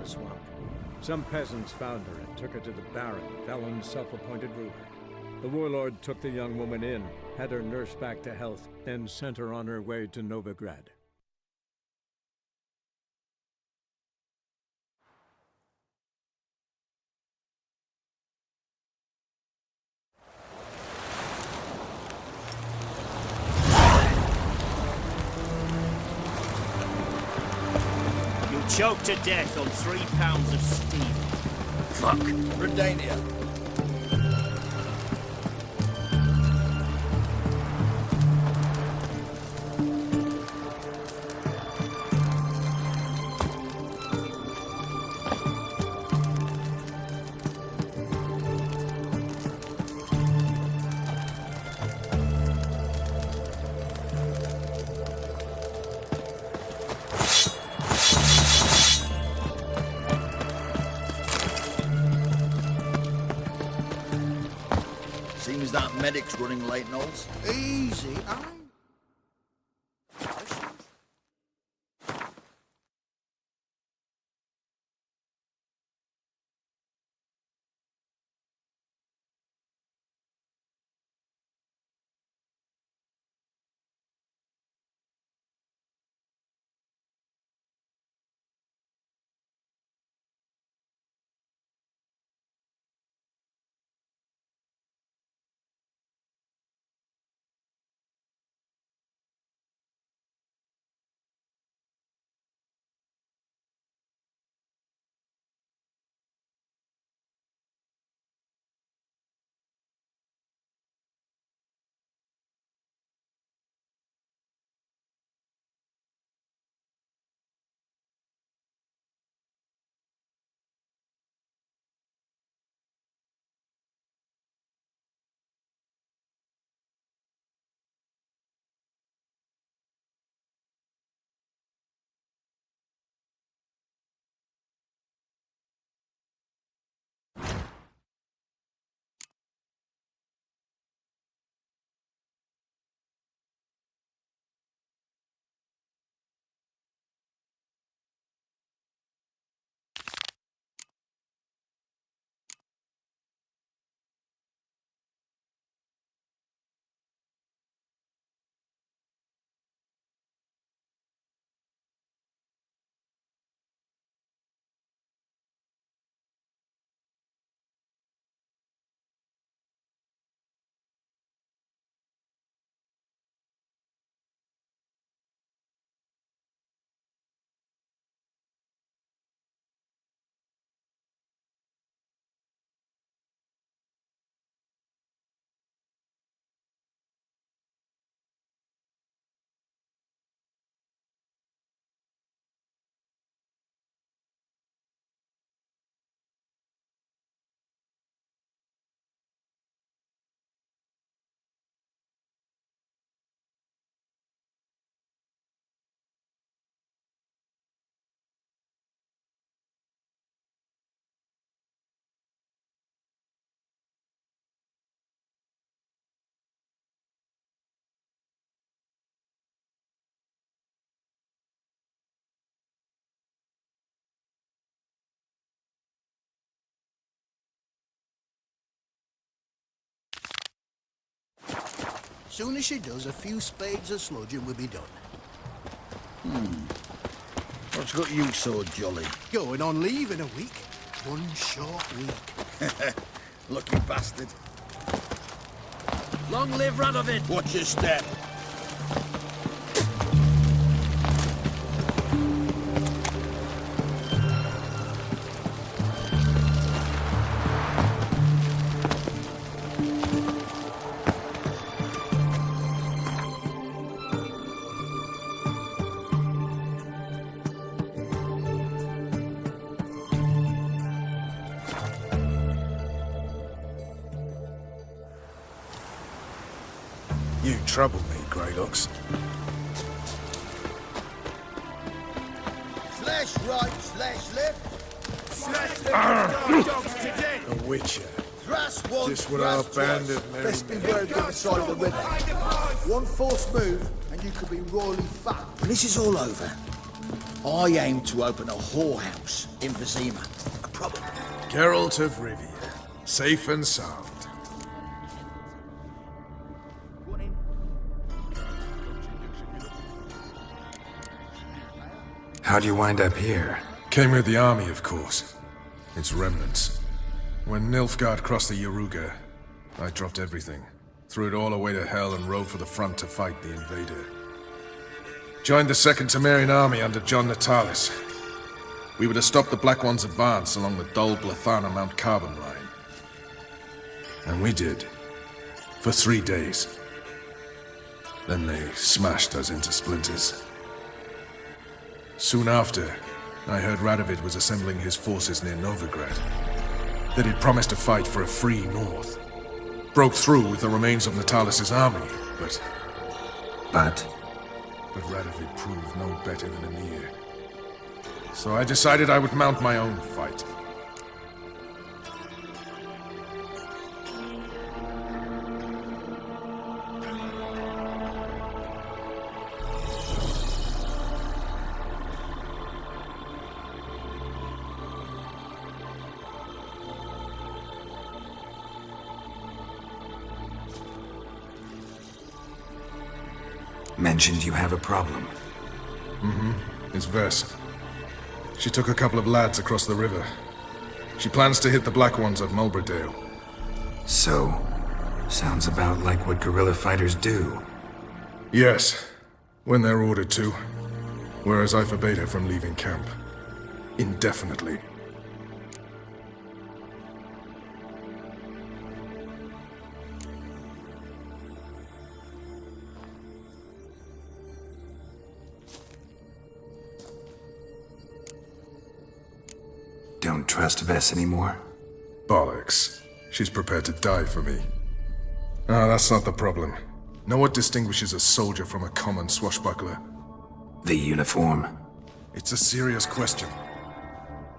the swamp. Some peasants found her and took her to the Baron, Valen's self-appointed ruler. The warlord took the young woman in, had her nursed back to health, then sent her on her way to Novigrad. You'll choke to death on 3 pounds of steel. Fuck. Redania. Seems that medic's running late, Knowles. Easy, I... Soon as she does, a few spades of sludging will be done. What's got you so jolly? Going on leave in a week. 1 short week. Lucky bastard. Long live Radovid! Watch your step. You trouble me, Greylocks. Slash right, slash left. Slash the dogs to death! A witcher. Thrust one, Just what our thrust bandit twice. Mary Best beware of the other side of the river. One false move, and you could be royally fat. When this is all over, I aim to open a whorehouse in Vizima. Probably. Geralt of Rivia, safe and sound. How'd you wind up here? Came with the army, of course. Its remnants. When Nilfgaard crossed the Yaruga, I dropped everything. Threw it all away to hell and rode for the front to fight the invader. Joined the Second Temerian army under John Natalis. We were to stop the Black One's advance along the Dol Blathana Mount Carbon line. And we did. For 3 days. Then they smashed us into splinters. Soon after, I heard Radovid was assembling his forces near Novigrad. That he'd promised to fight for a free North. Broke through with the remains of Natalis' army, but Radovid proved no better than Emir. So I decided I would mount my own fight. Mentioned you have a problem. It's Vess. She took a couple of lads across the river. She plans to hit the Black Ones at Mulberdale. So, sounds about like what guerrilla fighters do. Yes, when they're ordered to. Whereas I forbade her from leaving camp. Indefinitely. Don't trust Vess anymore? Bollocks. She's prepared to die for me. Ah, that's not the problem. Know what distinguishes a soldier from a common swashbuckler? The uniform? It's a serious question.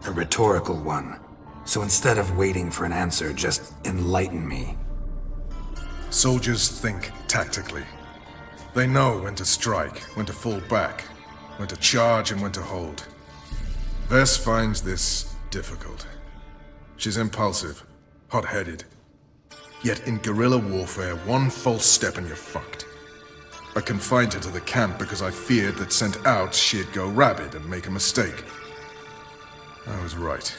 A rhetorical one. So instead of waiting for an answer, just enlighten me. Soldiers think tactically. They know when to strike, when to fall back, when to charge and when to hold. Vess finds this difficult. She's impulsive, hot-headed. Yet in guerrilla warfare, one false step and you're fucked. I confined her to the camp because I feared that sent out she'd go rabid and make a mistake. I was right.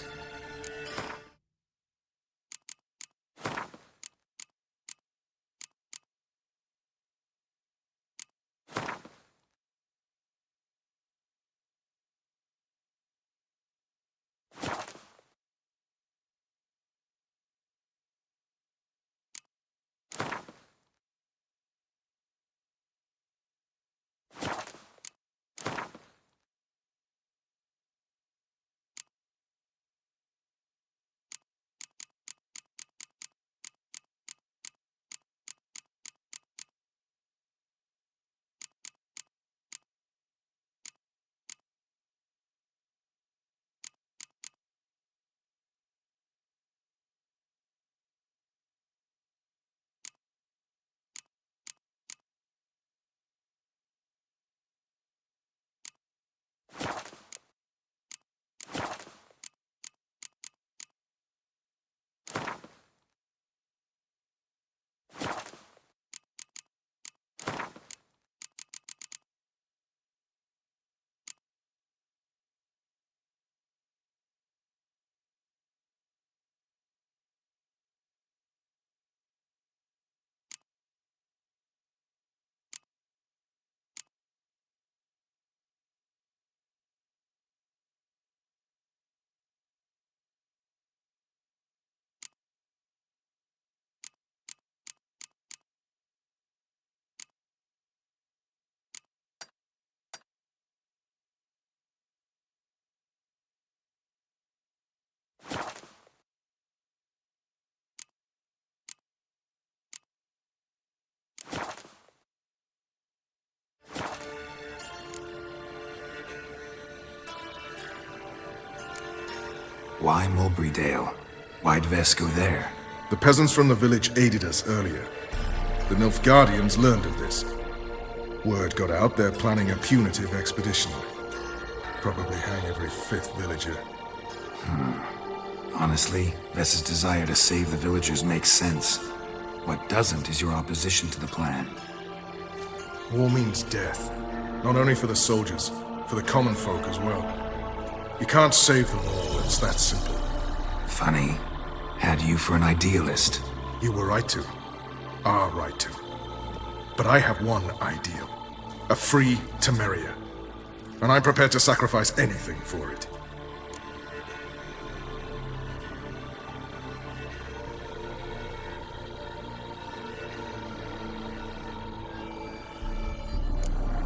Why Mulberrydale? Why'd Vess go there? The peasants from the village aided us earlier. The Nilfgaardians learned of this. Word got out they're planning a punitive expedition. Probably hang every fifth villager. Honestly, Vess's desire to save the villagers makes sense. What doesn't is your opposition to the plan. War means death. Not only for the soldiers, for the common folk as well. You can't save them all, it's that simple. Funny. Had you for an idealist. You were right to. Are right to. But I have one ideal. A free Temeria. And I'm prepared to sacrifice anything for it.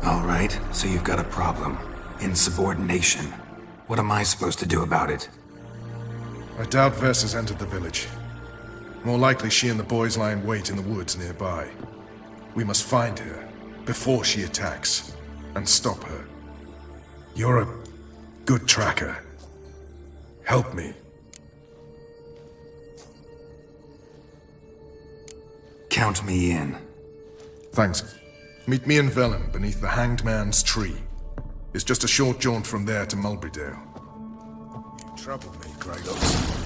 All right, so you've got a problem. Insubordination. What am I supposed to do about it? I doubt Vess has entered the village. More likely she and the boys lie in wait in the woods nearby. We must find her before she attacks and stop her. You're a good tracker. Help me. Count me in. Thanks. Meet me in Velen beneath the Hanged Man's tree. It's just a short jaunt from there to Mulberydale. You trouble me, Kratos.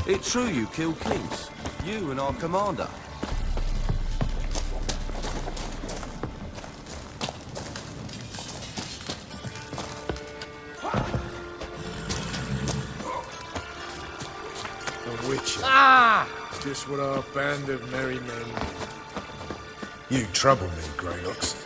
It's true you killed kings. You and our commander. A witcher. Just what our band of merry men need. You trouble me, Greylox.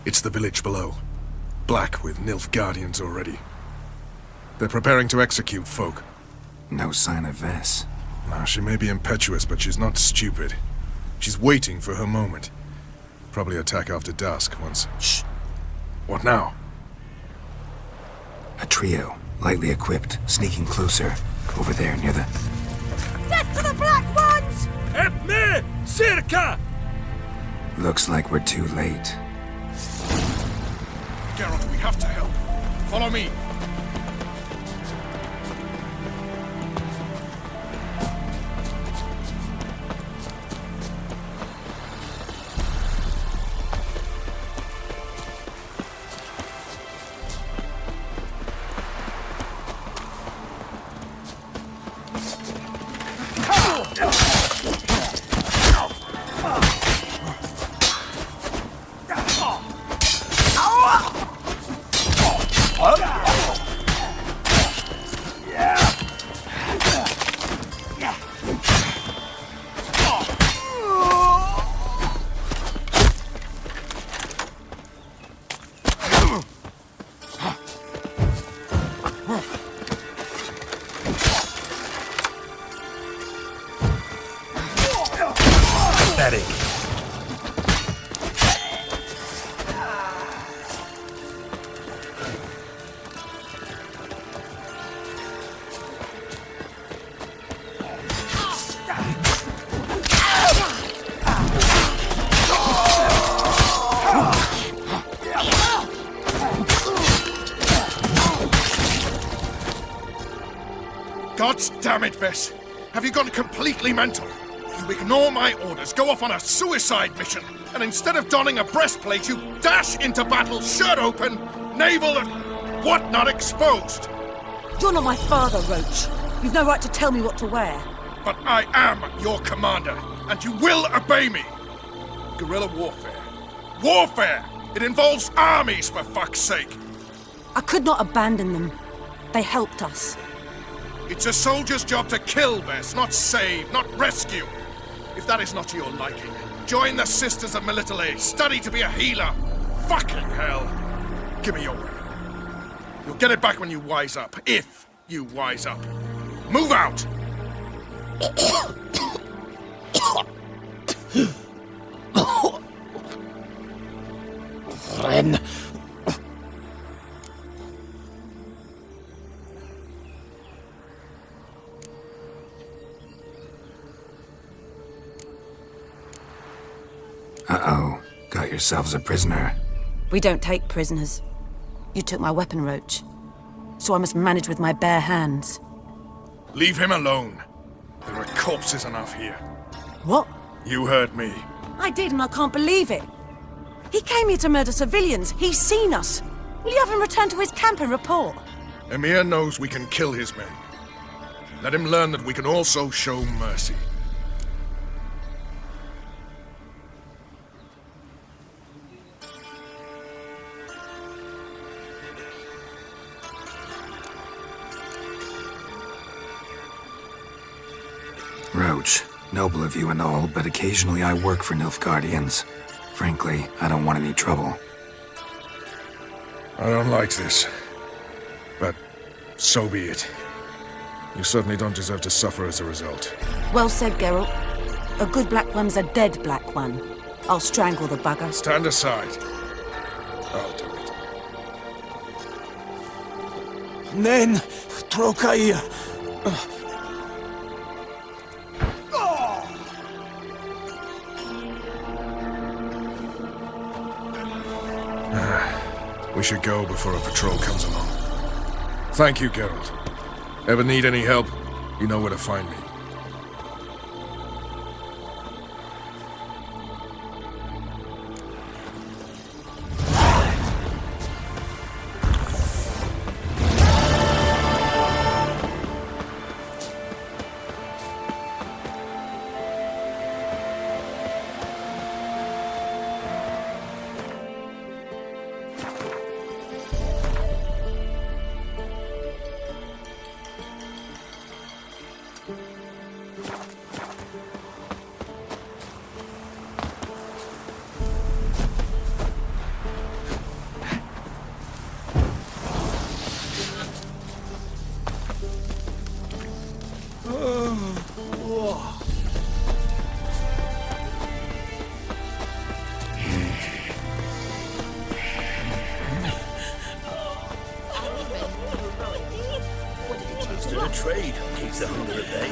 It's the village below. Black with Nilfgaardians already. They're preparing to execute folk. No sign of Vess. Now, she may be impetuous, but she's not stupid. She's waiting for her moment. Probably attack after dusk once... Shh! What now? A trio, lightly equipped, sneaking closer. Over there near the... Death to the Black Ones! Help me! Circa! Looks like we're too late. Geralt, we have to help. Follow me. God damn it, Vess! Have you gone completely mental? You ignore my orders, go off on a suicide mission, and instead of donning a breastplate, you dash into battle, shirt open, navel and whatnot exposed! You're not my father, Roach. You've no right to tell me what to wear. But I am your commander, and you will obey me! Guerrilla warfare. Warfare! It involves armies, for fuck's sake! I could not abandon them. They helped us. It's a soldier's job to kill, Vess, not save, not rescue. If that is not to your liking, join the Sisters of Melitele, study to be a healer. Fucking hell! Give me your weapon. You'll get it back when you wise up, if You wise up. Move out! Ren. Uh-oh. Got yourselves a prisoner. We don't take prisoners. You took my weapon, Roach. So I must manage with my bare hands. Leave him alone. There are corpses enough here. What? You heard me. I did, and I can't believe it. He came here to murder civilians. He's seen us. Will you have him return to his camp and report? Emir knows we can kill his men. Let him learn that we can also show mercy. Roach, noble of you and all, but occasionally I work for Nilfgaardians. Frankly, I don't want any trouble. I don't like this. But so be it. You certainly don't deserve to suffer as a result. Well said, Geralt. A good black one's a dead black one. I'll strangle the bugger. Stand aside. I'll do it. Nen. Trokaia. We should go before a patrol comes along. Thank you, Geralt. Ever need any help, you know where to find me. Master of trade keeps the hunger at bay.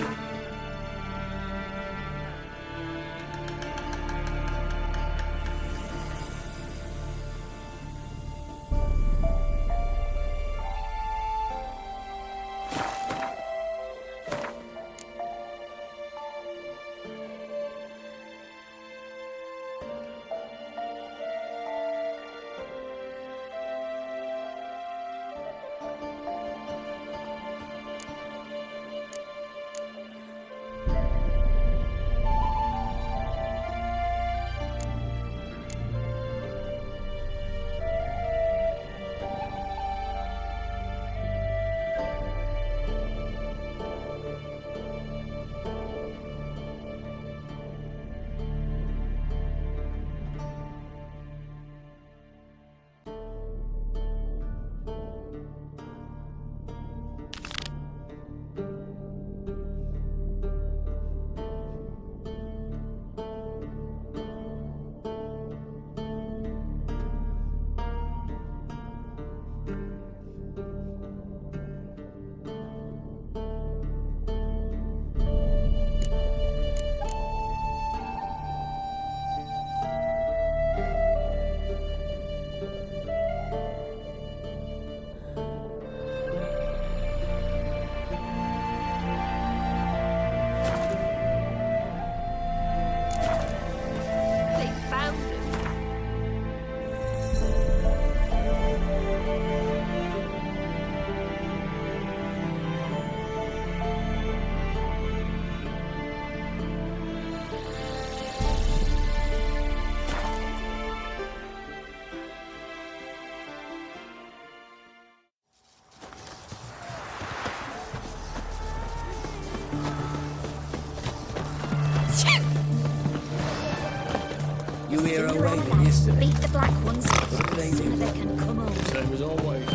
You hear a wailing yesterday. Beat the black ones. What do they do? So they can come home. Same as always.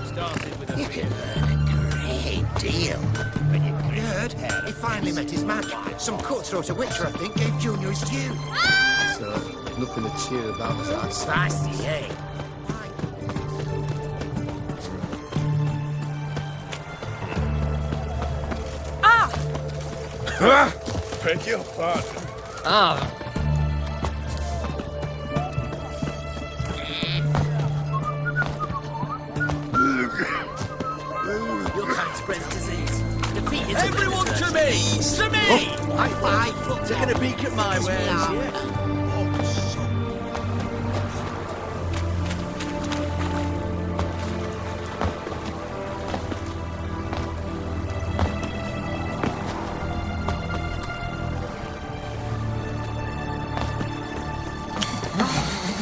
Started with a You fear. can learn a wicked deal. You heard? He finally met his match. Some cutthroat of Witcher, I think, gave Junior his due. So, nothing to cheer about as that. Spicy, eh? Beg your pardon. You can't spread disease. Defeat is Everyone to me! To me! High five. Look, Taking a peek at my wares, yeah?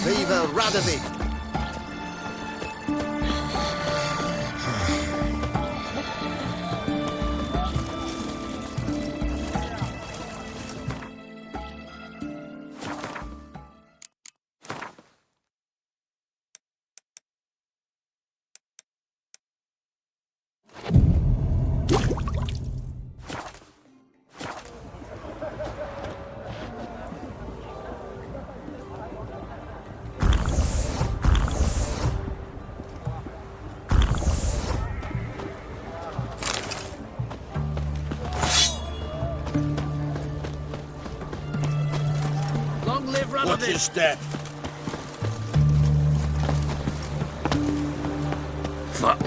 Viva Radovid! Long live Watch your Radovid! step. Fuck!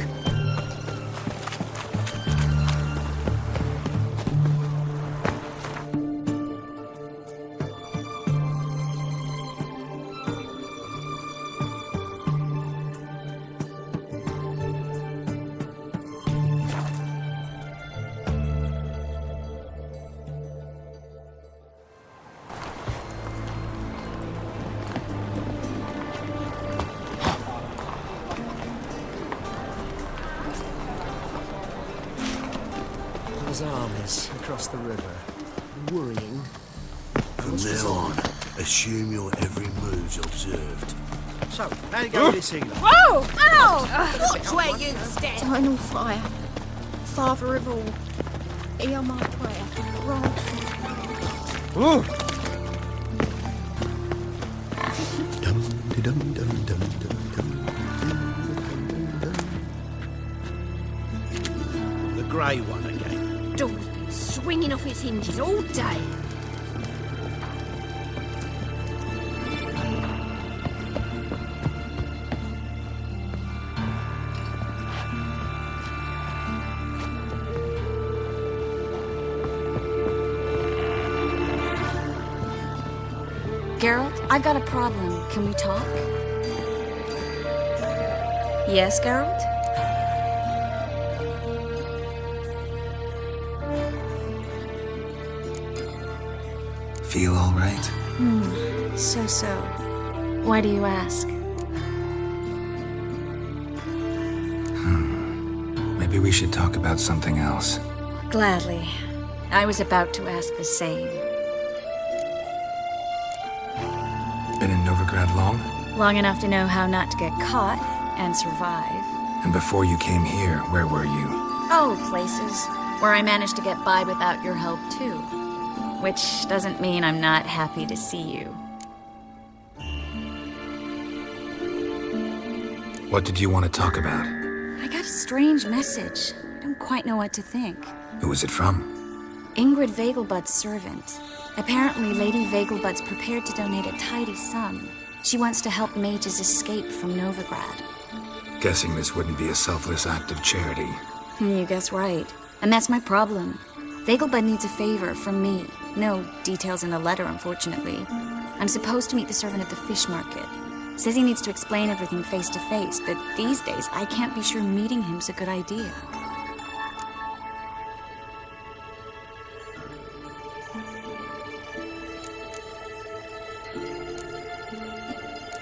Those armies across the river. Worrying. From now on, assume your every move's observed. So, how you go this evening? Whoa! Ow! Watch where you stand! Eternal fire. Father of all. Hear my prayer. Grant The grey one again. door's been swinging off its hinges all day. Geralt, I've got a problem. Can we talk? Yes, Geralt? Feel all right? So. Why do you ask? Maybe we should talk about something else. Gladly. I was about to ask the same. Been in Novigrad long? Long enough to know how not to get caught and survive. And before you came here, where were you? Oh, places where I managed to get by without your help, too. Which doesn't mean I'm not happy to see you. What did you want to talk about? I got a strange message. I don't quite know what to think. Who was it from? Ingrid Vegelbud's servant. Apparently, Lady Vegelbud's prepared to donate a tidy sum. She wants to help mages escape from Novigrad. Guessing this wouldn't be a selfless act of charity. You guess right. And that's my problem. Vegelbud needs a favor from me. No details in the letter, unfortunately. I'm supposed to meet the servant at the fish market. Says he needs to explain everything face to face, but these days I can't be sure meeting him's a good idea.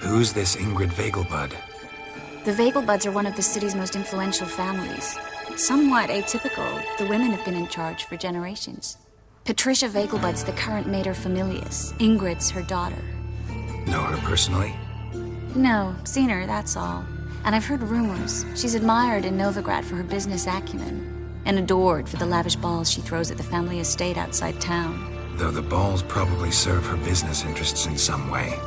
Who's this Ingrid Vegelbud? The Vegelbuds are one of the city's most influential families. Somewhat atypical, the women have been in charge for generations. Patricia Vegelbud's the current mater familias. Ingrid's her daughter. Know her personally? No, seen her, that's all. And I've heard rumors. She's admired in Novigrad for her business acumen. and adored for the lavish balls she throws at the family estate outside town. Though the balls probably serve her business interests in some way.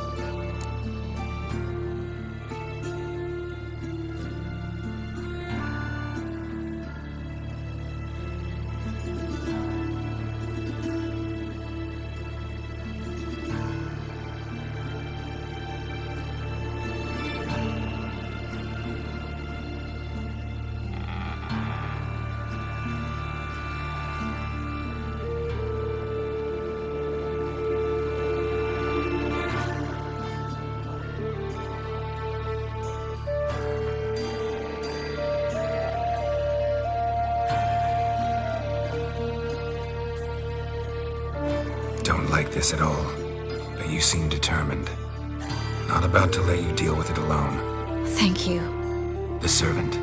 Don't like this at all, but you seem determined. Not about to let you deal with it alone. Thank you. The servant.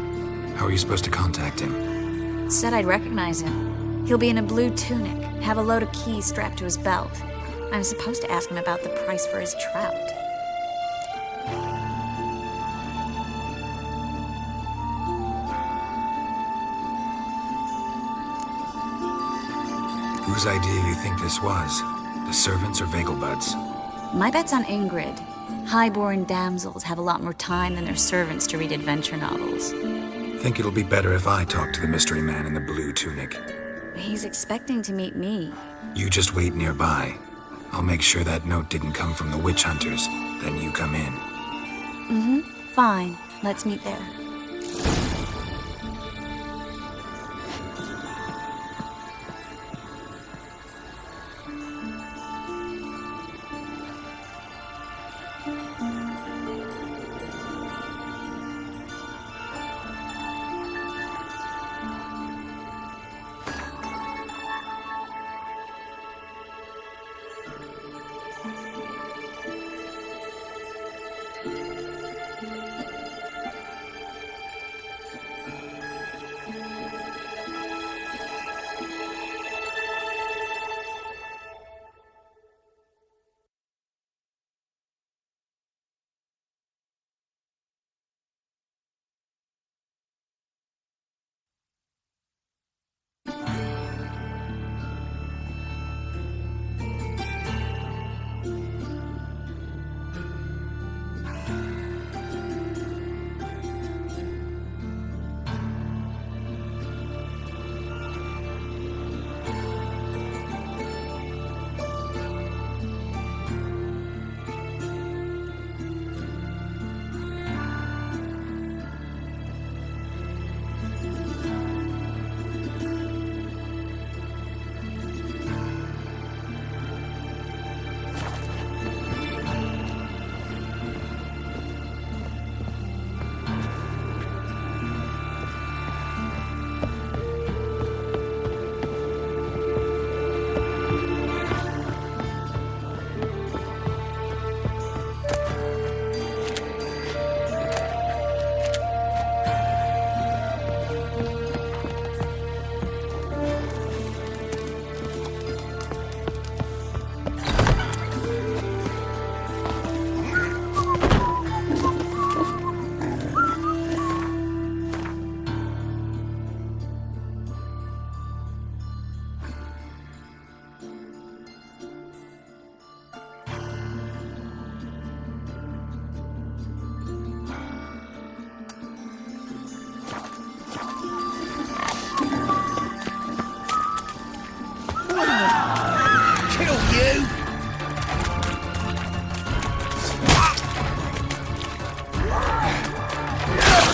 How are you supposed to contact him? Said I'd recognize him. He'll be in a blue tunic, have a load of keys strapped to his belt. I'm supposed to ask him about the price for his trout. Whose idea do you think this was? The servants or Vegelbud's? My bet's on Ingrid. High-born damsels have a lot more time than their servants to read adventure novels. Think it'll be better if I talk to the mystery man in the blue tunic. He's expecting to meet me. You just wait nearby. I'll make sure that note didn't come from the witch hunters. Then you come in. Mm-hmm. Fine. Let's meet there.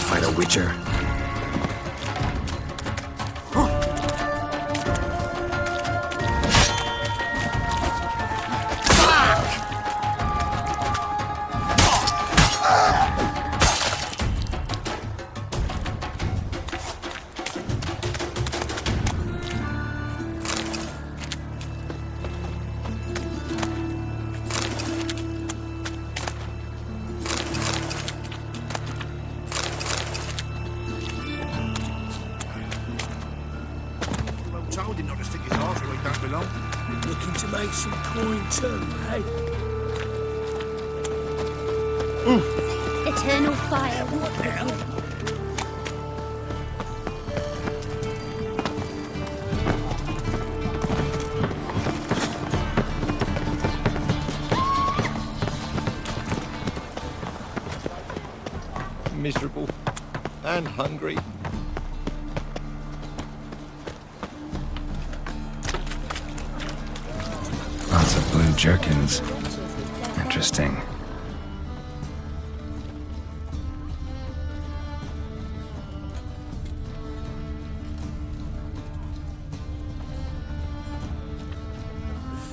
Fight a witcher. Told him not to stick his arse where he don't belong. Looking to make some coin too, eh? Eternal fire, what now? miserable and hungry. Lots of blue jerkins. Interesting.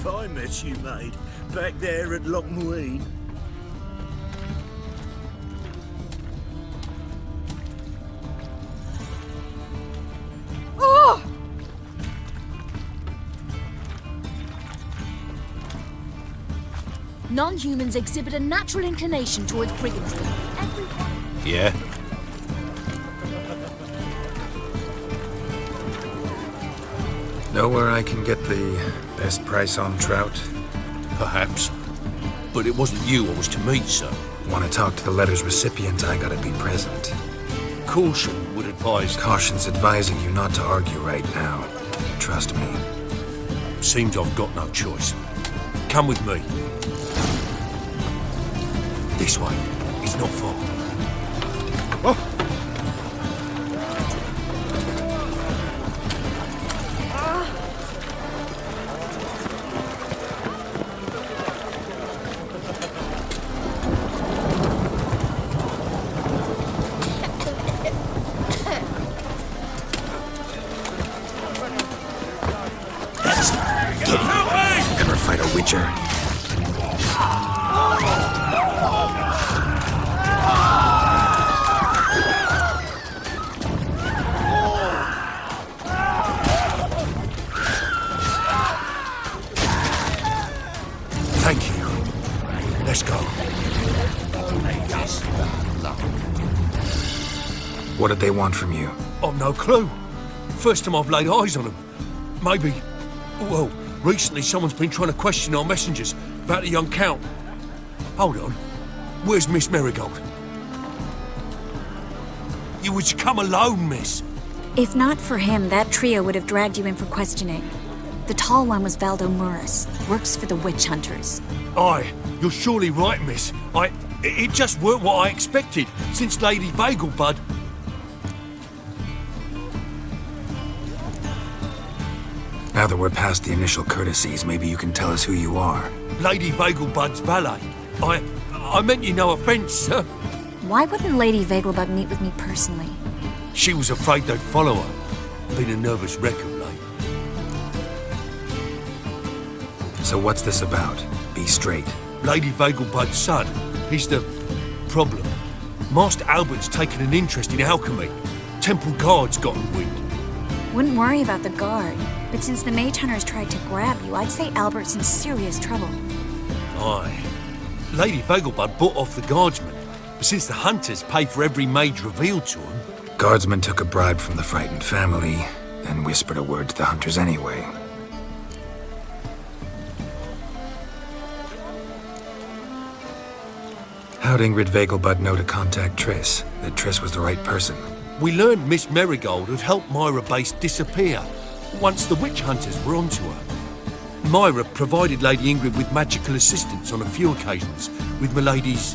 Fine mess you made, back there at Lochmuine. Oh! Non-humans exhibit a natural inclination towards brigandry. Yeah? Know where I can get the best price on trout? Perhaps. But it wasn't you I was to meet, sir. Want to talk to the letter's recipient, I gotta be present. Caution would advise... Caution's advising you not to argue right now. Trust me. Seems I've got no choice. Come with me. This way. It's not far. Oh. Ever fight a witcher? Thank you. Let's go. What did they want from you? I've no clue. First time I've laid eyes on them. Maybe... Well, recently someone's been trying to question our messengers about the young Count. Hold on. Where's Miss Marigold? You was to come alone, miss. If not for him, that trio would have dragged you in for questioning. The tall one was Valdo Muris, works for the witch hunters. Aye, you're surely right, miss. It just weren't what I expected, since Lady Vegelbud... Now that we're past the initial courtesies, maybe you can tell us who you are. Lady Vegelbud's valet. I meant you no offence, sir. Why wouldn't Lady Vegelbud meet with me personally? She was afraid they'd follow her. Been a nervous wreck of late. So what's this about? Be straight. Lady Vegelbud's son. He's the problem. Master Albert's taken an interest in alchemy. Temple guards got him wind. Wouldn't worry about the guard, but since the mage hunters tried to grab you, I'd say Albert's in serious trouble. Aye. Lady Vegelbud bought off the guardsmen, but since the hunters pay for every mage revealed to them... Guardsmen took a bribe from the frightened family, then whispered a word to the hunters anyway. How'd Ingrid Vegelbud know to contact Triss? That Triss was the right person? We learned Miss Marigold had helped Myra Base disappear once the witch hunters were onto her. Myra provided Lady Ingrid with magical assistance on a few occasions with Milady's...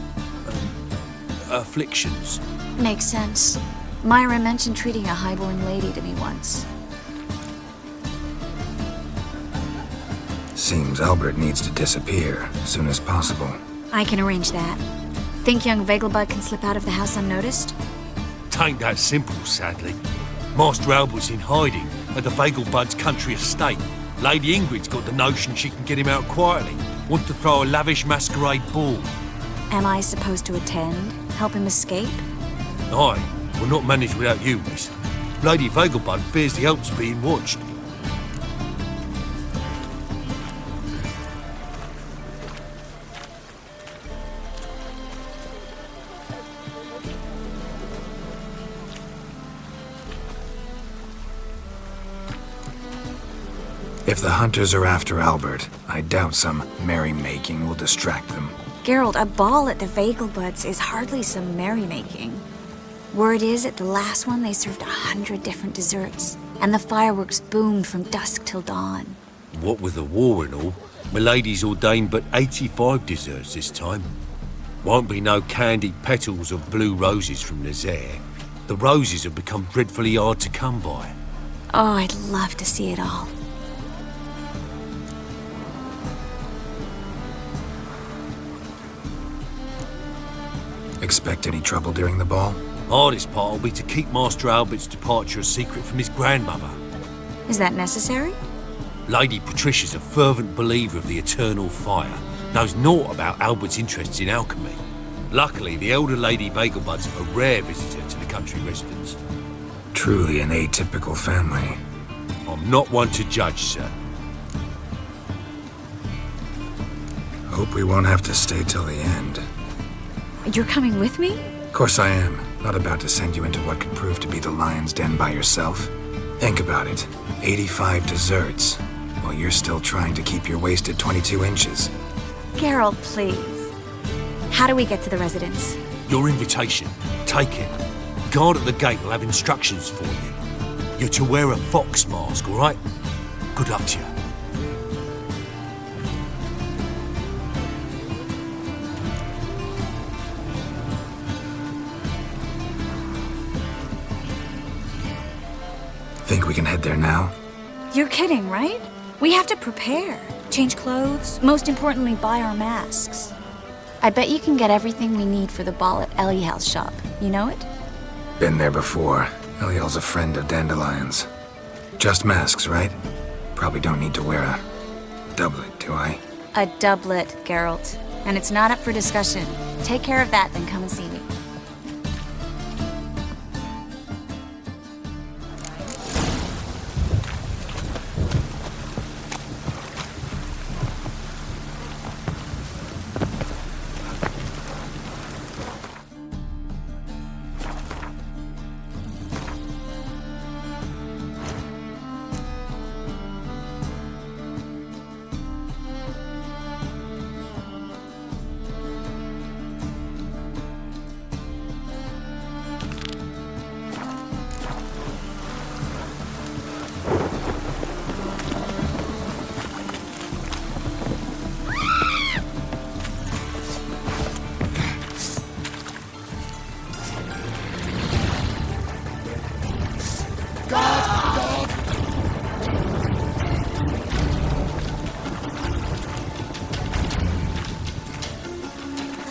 afflictions. Makes sense. Myra mentioned treating a highborn lady to me once. Seems Albert needs to disappear as soon as possible. I can arrange that. Think young Vegelbud can slip out of the house unnoticed? Tain't that simple, sadly. Master Albert's in hiding at the Vegelbud's country estate. Lady Ingrid's got the notion she can get him out quietly. Want to throw a lavish masquerade ball. Am I supposed to attend? Help him escape? Aye, we'll not manage without you, miss. Lady Vegelbud fears the Alps being watched. If the hunters are after Albert, I doubt some merrymaking will distract them. Geralt, a ball at the Vegelbuds is hardly some merrymaking. Word is, at the last one they served 100 different desserts, and the fireworks boomed from dusk till dawn. What with the war and all, Milady's ordained but 85 desserts this time. Won't be no candied petals or blue roses from Nazaire. The roses have become dreadfully hard to come by. Oh, I'd love to see it all. Expect any trouble during the ball? Hardest part will be to keep Master Albert's departure a secret from his grandmother. Is that necessary? Lady Patricia's a fervent believer of the eternal fire, knows naught about Albert's interests in alchemy. Luckily, the elder Lady Vegelbud's a rare visitor to the country residence. Truly an atypical family. I'm not one to judge, sir. Hope we won't have to stay till the end. You're coming with me? Of course I am. Not about to send you into what could prove to be the lion's den by yourself. Think about it. 85 desserts, while you're still trying to keep your waist at 22 inches. Geralt, please. How do we get to the residence? Your invitation. Take it. Guard at the gate will have instructions for you. You're to wear a fox mask, all right? Good luck to you. Think we can head there now? You're kidding, right? We have to prepare. Change clothes. Most importantly, buy our masks. I bet you can get everything we need for the ball at Eliel's shop. You know it? Been there before. Eliel's a friend of Dandelion's. Just masks, right? Probably don't need to wear a doublet, do I? A doublet, Geralt. And it's not up for discussion. Take care of that, then come and see me.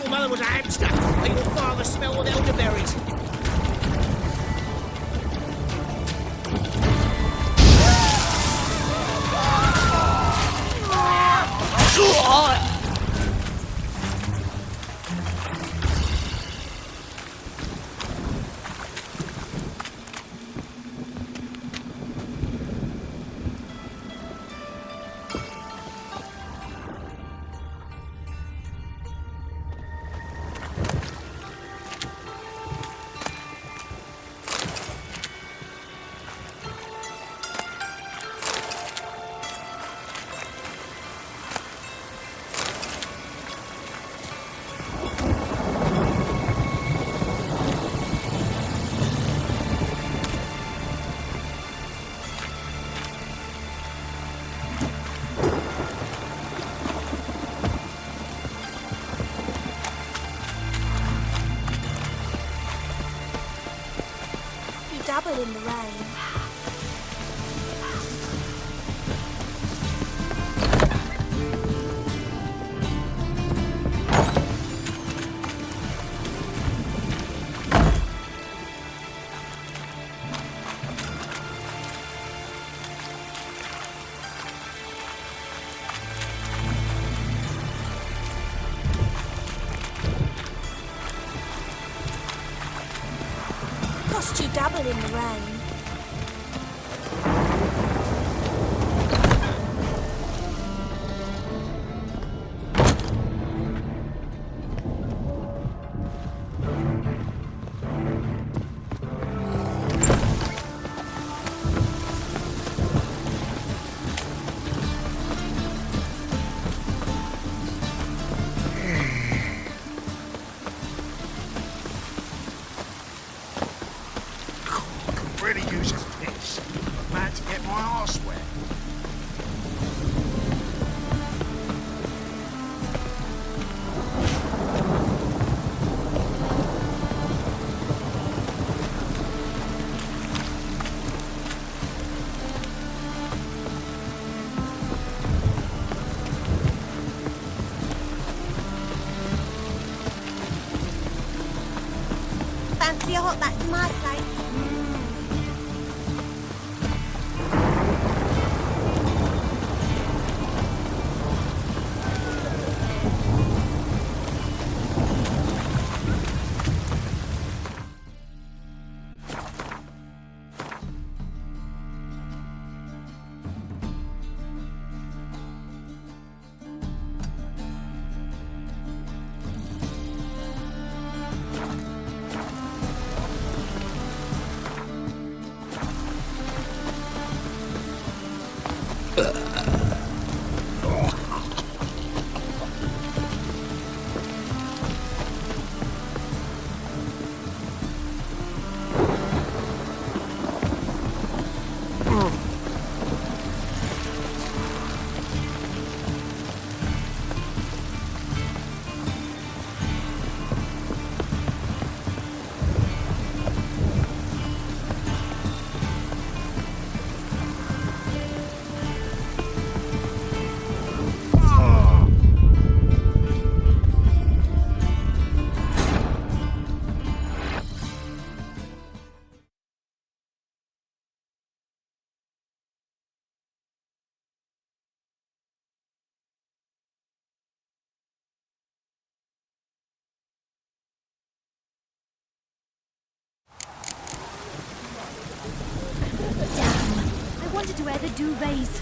Your mother was a hamster, and your father smelled of elderberries. Dabble in the rain. Cost you dabble in the rain. Pretty Oh, that's my place. I wanted to wear the duvets.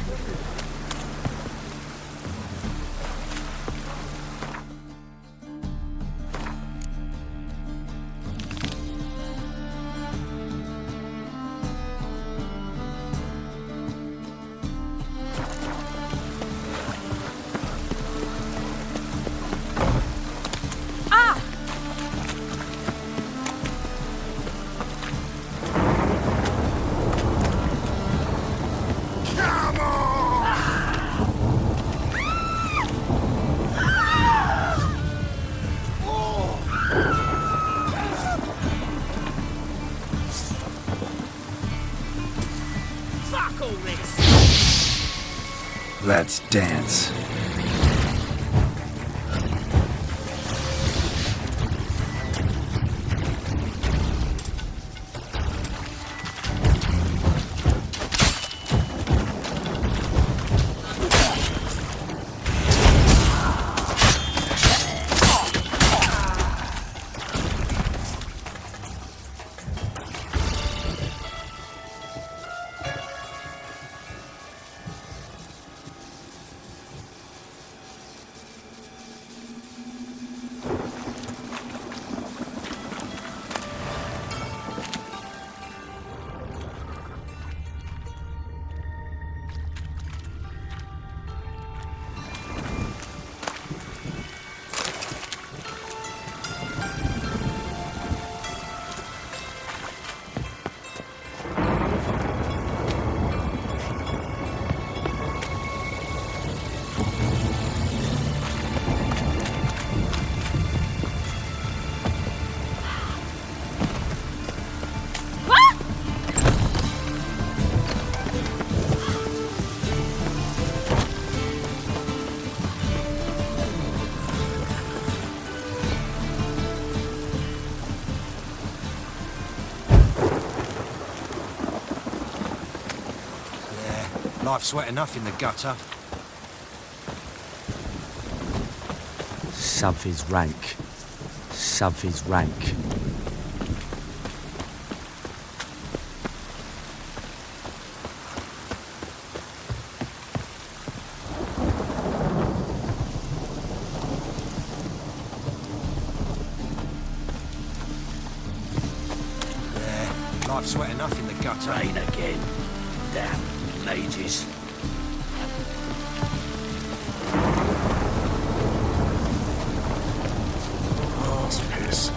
Let's dance. Life's wet enough in the gutter. Something's rank. Something's rank. Life's wet enough in the gutter. Rain again. Damn mages. Arse piss.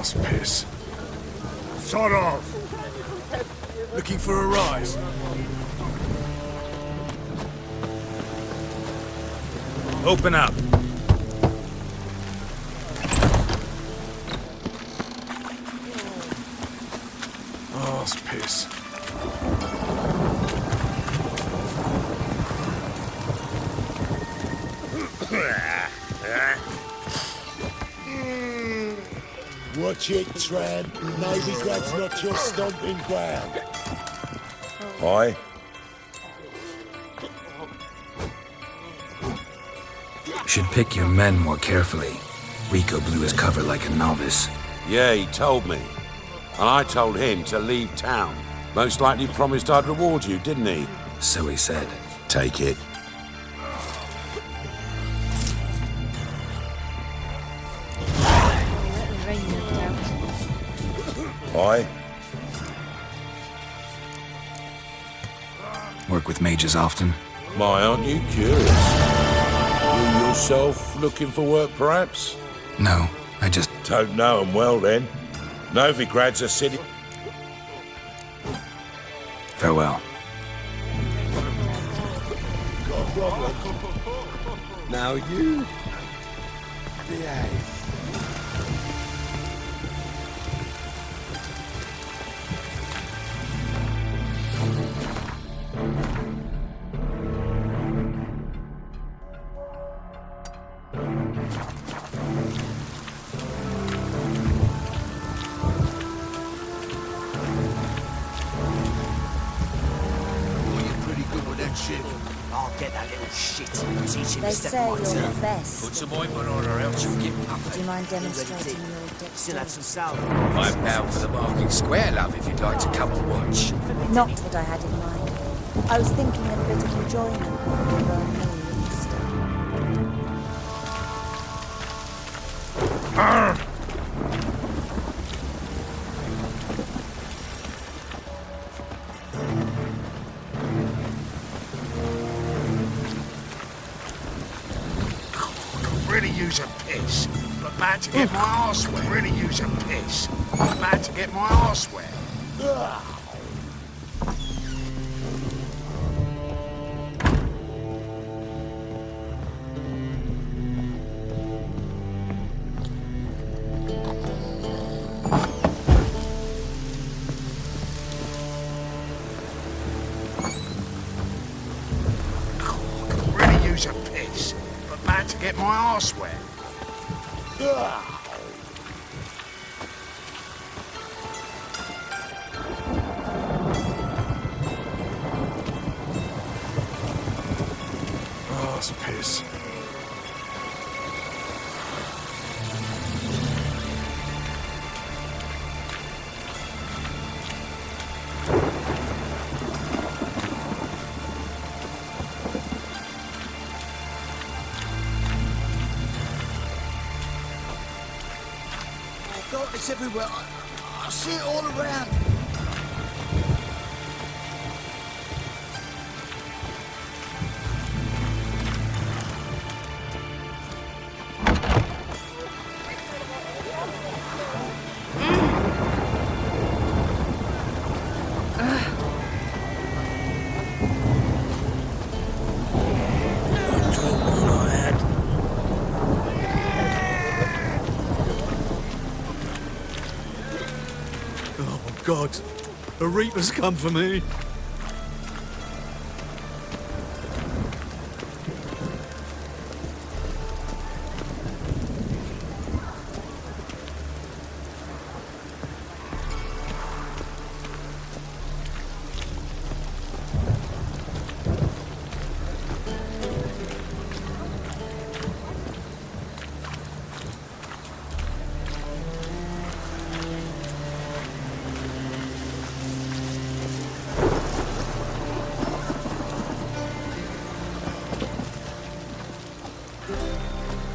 Arse piss. Sod off! Looking for a rise? Open up. Arse piss. Watch it, tramp. Novigrad's not your stomping ground. Aye. Should pick your men more carefully. Rico blew his cover like a novice. Yeah, he told me. And I told him to leave town. Most likely promised I'd reward you, didn't he? So he said. Take it. Aye. Work with mages often? My, aren't you curious? You yourself looking for work, perhaps? No, I just... Don't know 'em well, then. Novigrad's a city... Farewell. Now you... behave. I'll get that little shit. Teach him They to step say on you're two. the best. Put some ointment on her, else you'll get puffy. Do you mind demonstrating your dexterity? Still have some salve. I'm bound for the Market Square, love, if you'd like to come and watch. Not what I had in mind. I was thinking of a bit of enjoyment for your own meal Easter. Really use a piss, but bad to get my arse wet. Really use a piss, but bad to get my arse wet. Really use a piss, but bad to get my arse wet. Arse piss. It's everywhere. I see it all around. God, the Reaper's come for me.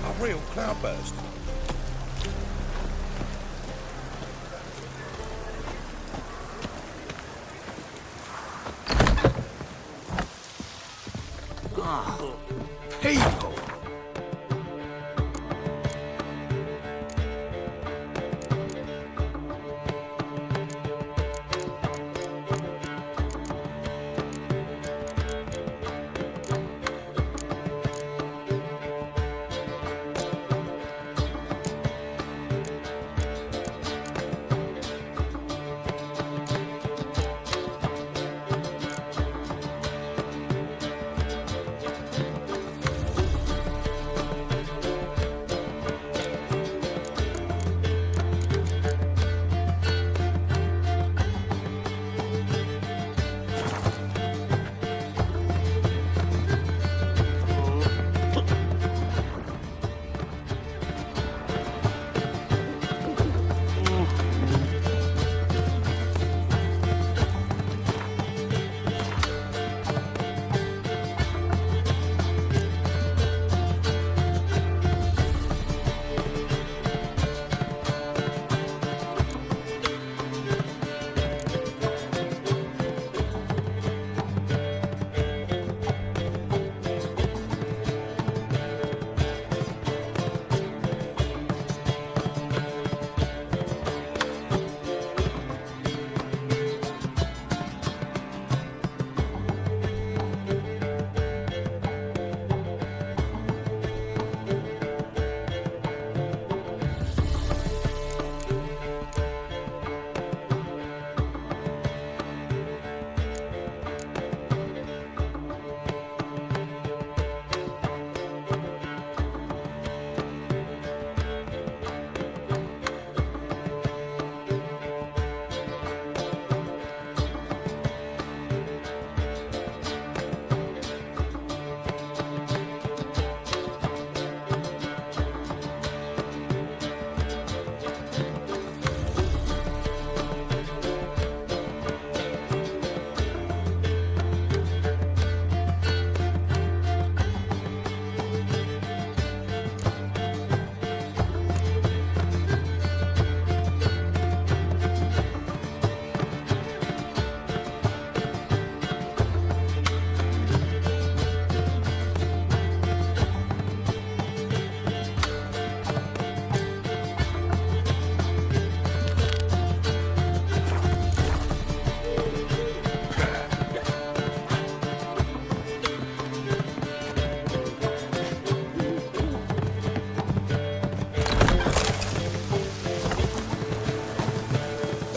A real cloudburst. People!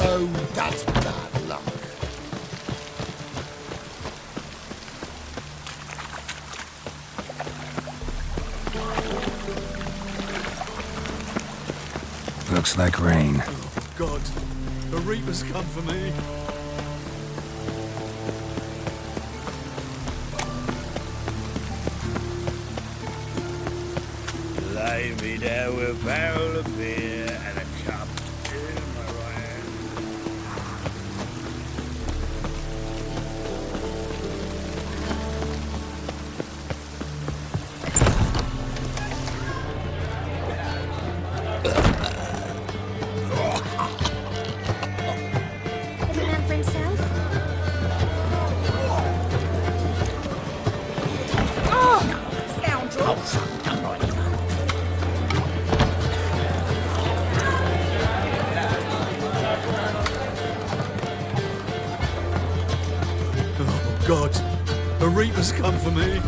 Oh, that's bad luck. Looks like rain. Oh, God, the Reaper's come for me. Lay me down with a barrel of beer and a cup in my hand. Every man for himself? Oh, scoundrel! Oh, God, the Reaper's come for me.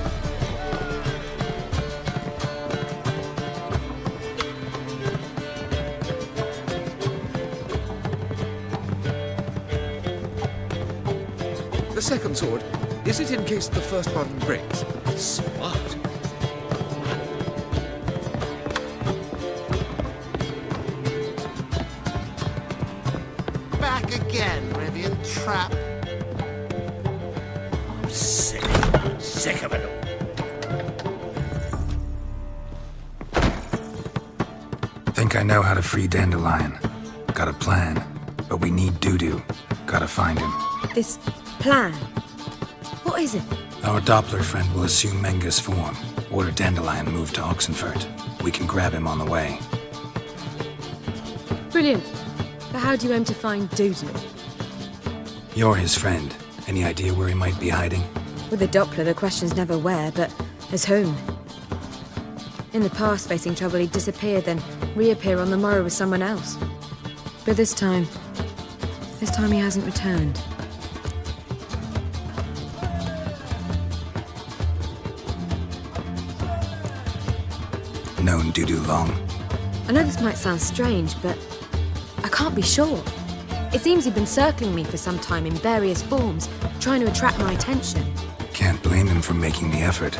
second sword, is it in case the first one breaks? Smart. Back again, Rivian Trap. I'm sick. Sick of it all. Think I know how to free Dandelion. Got a plan, but we need Dudu. Gotta find him. This plan? What is it? Our Doppler friend will assume Menga's form. Order Dandelion move to Oxenfurt. We can grab him on the way. Brilliant. But how do you aim to find Dudu? You're his friend. Any idea where he might be hiding? With the Doppler, the question's never where, but as whom. In the past, facing trouble, he'd disappear, then reappear on the morrow with someone else. But this time he hasn't returned. Known Dudu long? I know this might sound strange, but I can't be sure. It seems he'd been circling me for some time in various forms, trying to attract my attention. Can't blame him for making the effort.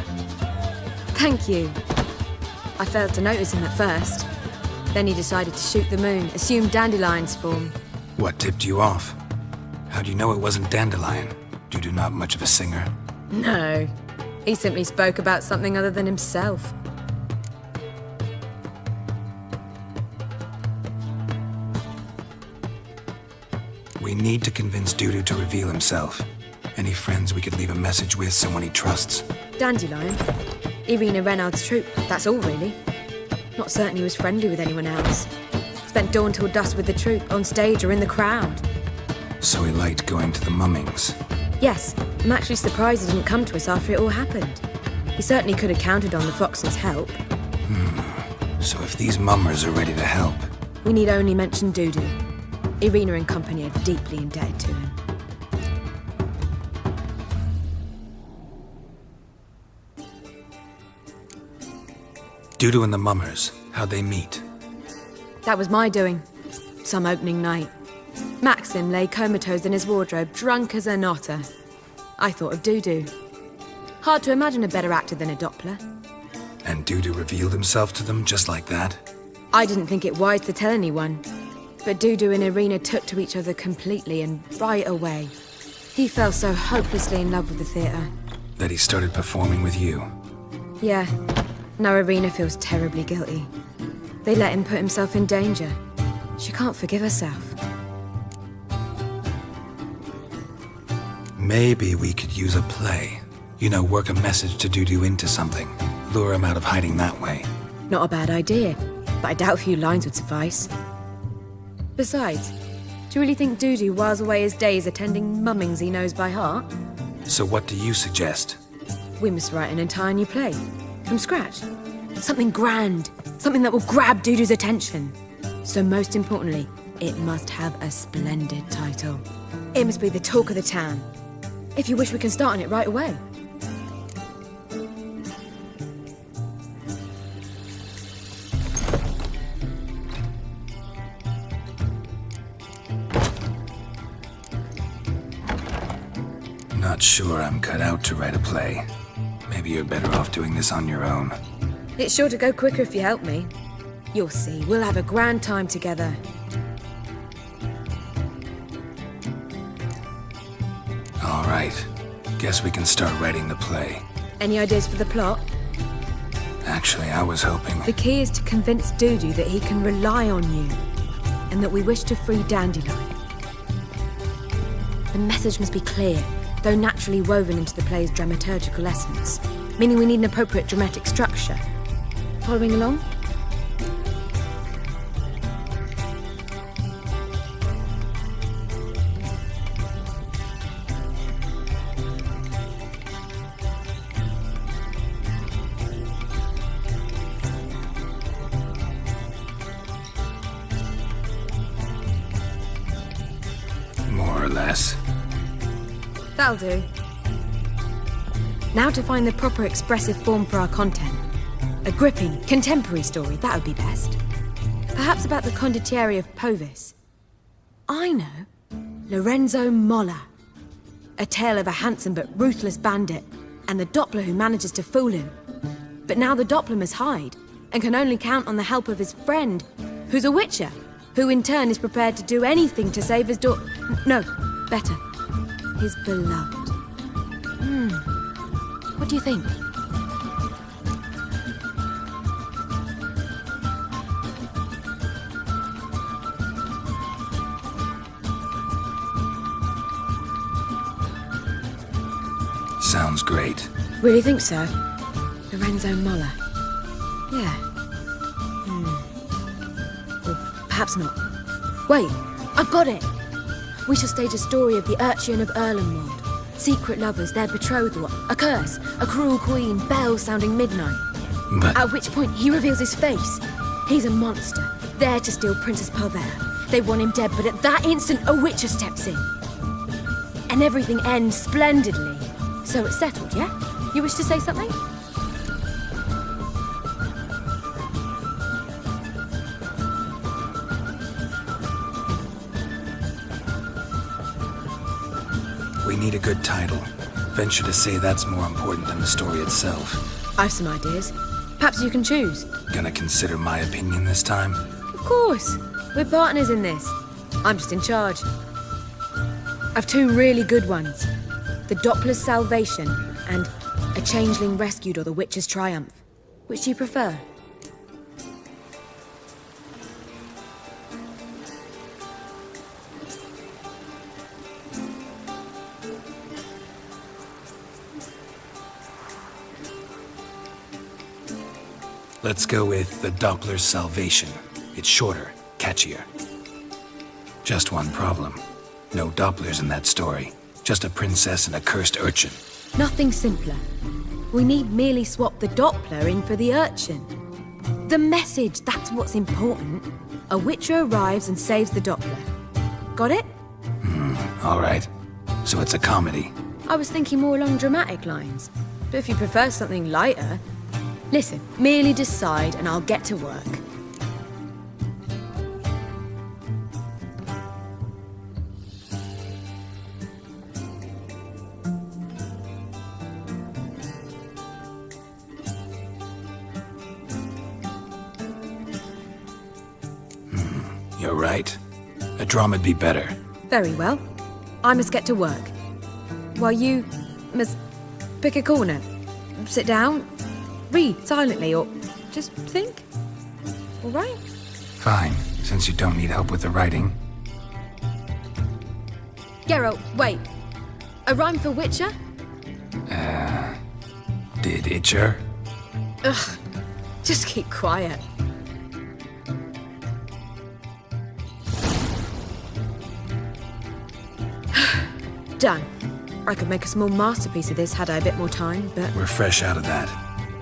Thank you. I failed to notice him at first. Then he decided to shoot the moon, assume Dandelion's form. What tipped you off? How do you know it wasn't Dandelion? Dudu not much of a singer? No. He simply spoke about something other than himself. We need to convince Dudu to reveal himself. Any friends we could leave a message with, someone he trusts? Dandelion? Irina Renard's troupe, that's all really. Not certain he was friendly with anyone else. Spent dawn till dusk with the troupe, on stage or in the crowd. So he liked going to the mummings. Yes, I'm actually surprised he didn't come to us after it all happened. He certainly could have counted on the Fox's help. So if these mummers are ready to help... We need only mention Dudu. Irina and company are deeply indebted to him. Dudu and the mummers, how'd they meet? That was my doing. Some opening night. Maxim lay comatose in his wardrobe, drunk as an otter. I thought of Dudu. Hard to imagine a better actor than a Doppler. And Dudu revealed himself to them just like that? I didn't think it wise to tell anyone. But Dudu and Irina took to each other completely and right away. He fell so hopelessly in love with the theatre. That he started performing with you? Yeah. Now Irina feels terribly guilty. They let him put himself in danger. She can't forgive herself. Maybe we could use a play. You know, work a message to Dudu into something. Lure him out of hiding that way. Not a bad idea, but I doubt a few lines would suffice. Besides, do you really think Dudu whiles away his days attending mummings he knows by heart? So what do you suggest? We must write an entire new play. From scratch. Something grand. Something that will grab Dudu's attention. So most importantly, it must have a splendid title. It must be the talk of the town. If you wish, we can start on it right away. Not sure I'm cut out to write a play. Maybe you're better off doing this on your own. It's sure to go quicker if you help me. You'll see, we'll have a grand time together. All right. Guess we can start writing the play. Any ideas for the plot? Actually, I was hoping... The key is to convince Dudu that he can rely on you, and that we wish to free Dandelion. The message must be clear, though naturally woven into the play's dramaturgical essence, meaning we need an appropriate dramatic structure. Following along? More or less. That'll do. Now to find the proper expressive form for our content. A gripping, contemporary story, that would be best. Perhaps about the condottieri of Povis. I know. Lorenzo Molla. A tale of a handsome but ruthless bandit, and the Doppler who manages to fool him. But now the Doppler must hide, and can only count on the help of his friend, who's a witcher, who in turn is prepared to do anything to save his No, better. His beloved. What do you think? Sounds great. Really think so? Lorenzo Moller. Yeah. Or perhaps not. Wait, I've got it! We shall stage a story of the Urchin of Erlenwald. Secret lovers, their betrothal, a curse, a cruel queen, bells sounding midnight. But... At which point he reveals his face. He's a monster, there to steal Princess Palvera. They want him dead, but at that instant a witcher steps in. And everything ends splendidly. So it's settled, yeah? You wish to say something? We need a good title. Venture to say that's more important than the story itself. I've some ideas. Perhaps you can choose. Gonna consider my opinion this time? Of course. We're partners in this. I'm just in charge. I've two really good ones. The Doppler's Salvation and A Changeling Rescued or the Witcher's Triumph. Which do you prefer? Let's go with The Doppler's Salvation. It's shorter, catchier. Just one problem. No Dopplers in that story. Just a princess and a cursed urchin. Nothing simpler. We need merely swap the Doppler in for the urchin. The message, that's what's important. A witcher arrives and saves the Doppler. Got it? All right. So it's a comedy. I was thinking more along dramatic lines. But if you prefer something lighter... Listen, merely decide and I'll get to work. You're right. A drama'd be better. Very well. I must get to work. While you must pick a corner. Sit down, read silently, or just think. All right? Fine, since you don't need help with the writing. Geralt, wait. A rhyme for Witcher? Did Itcher? Ugh, just keep quiet. Done. I could make a small masterpiece of this had I a bit more time, but... We're fresh out of that.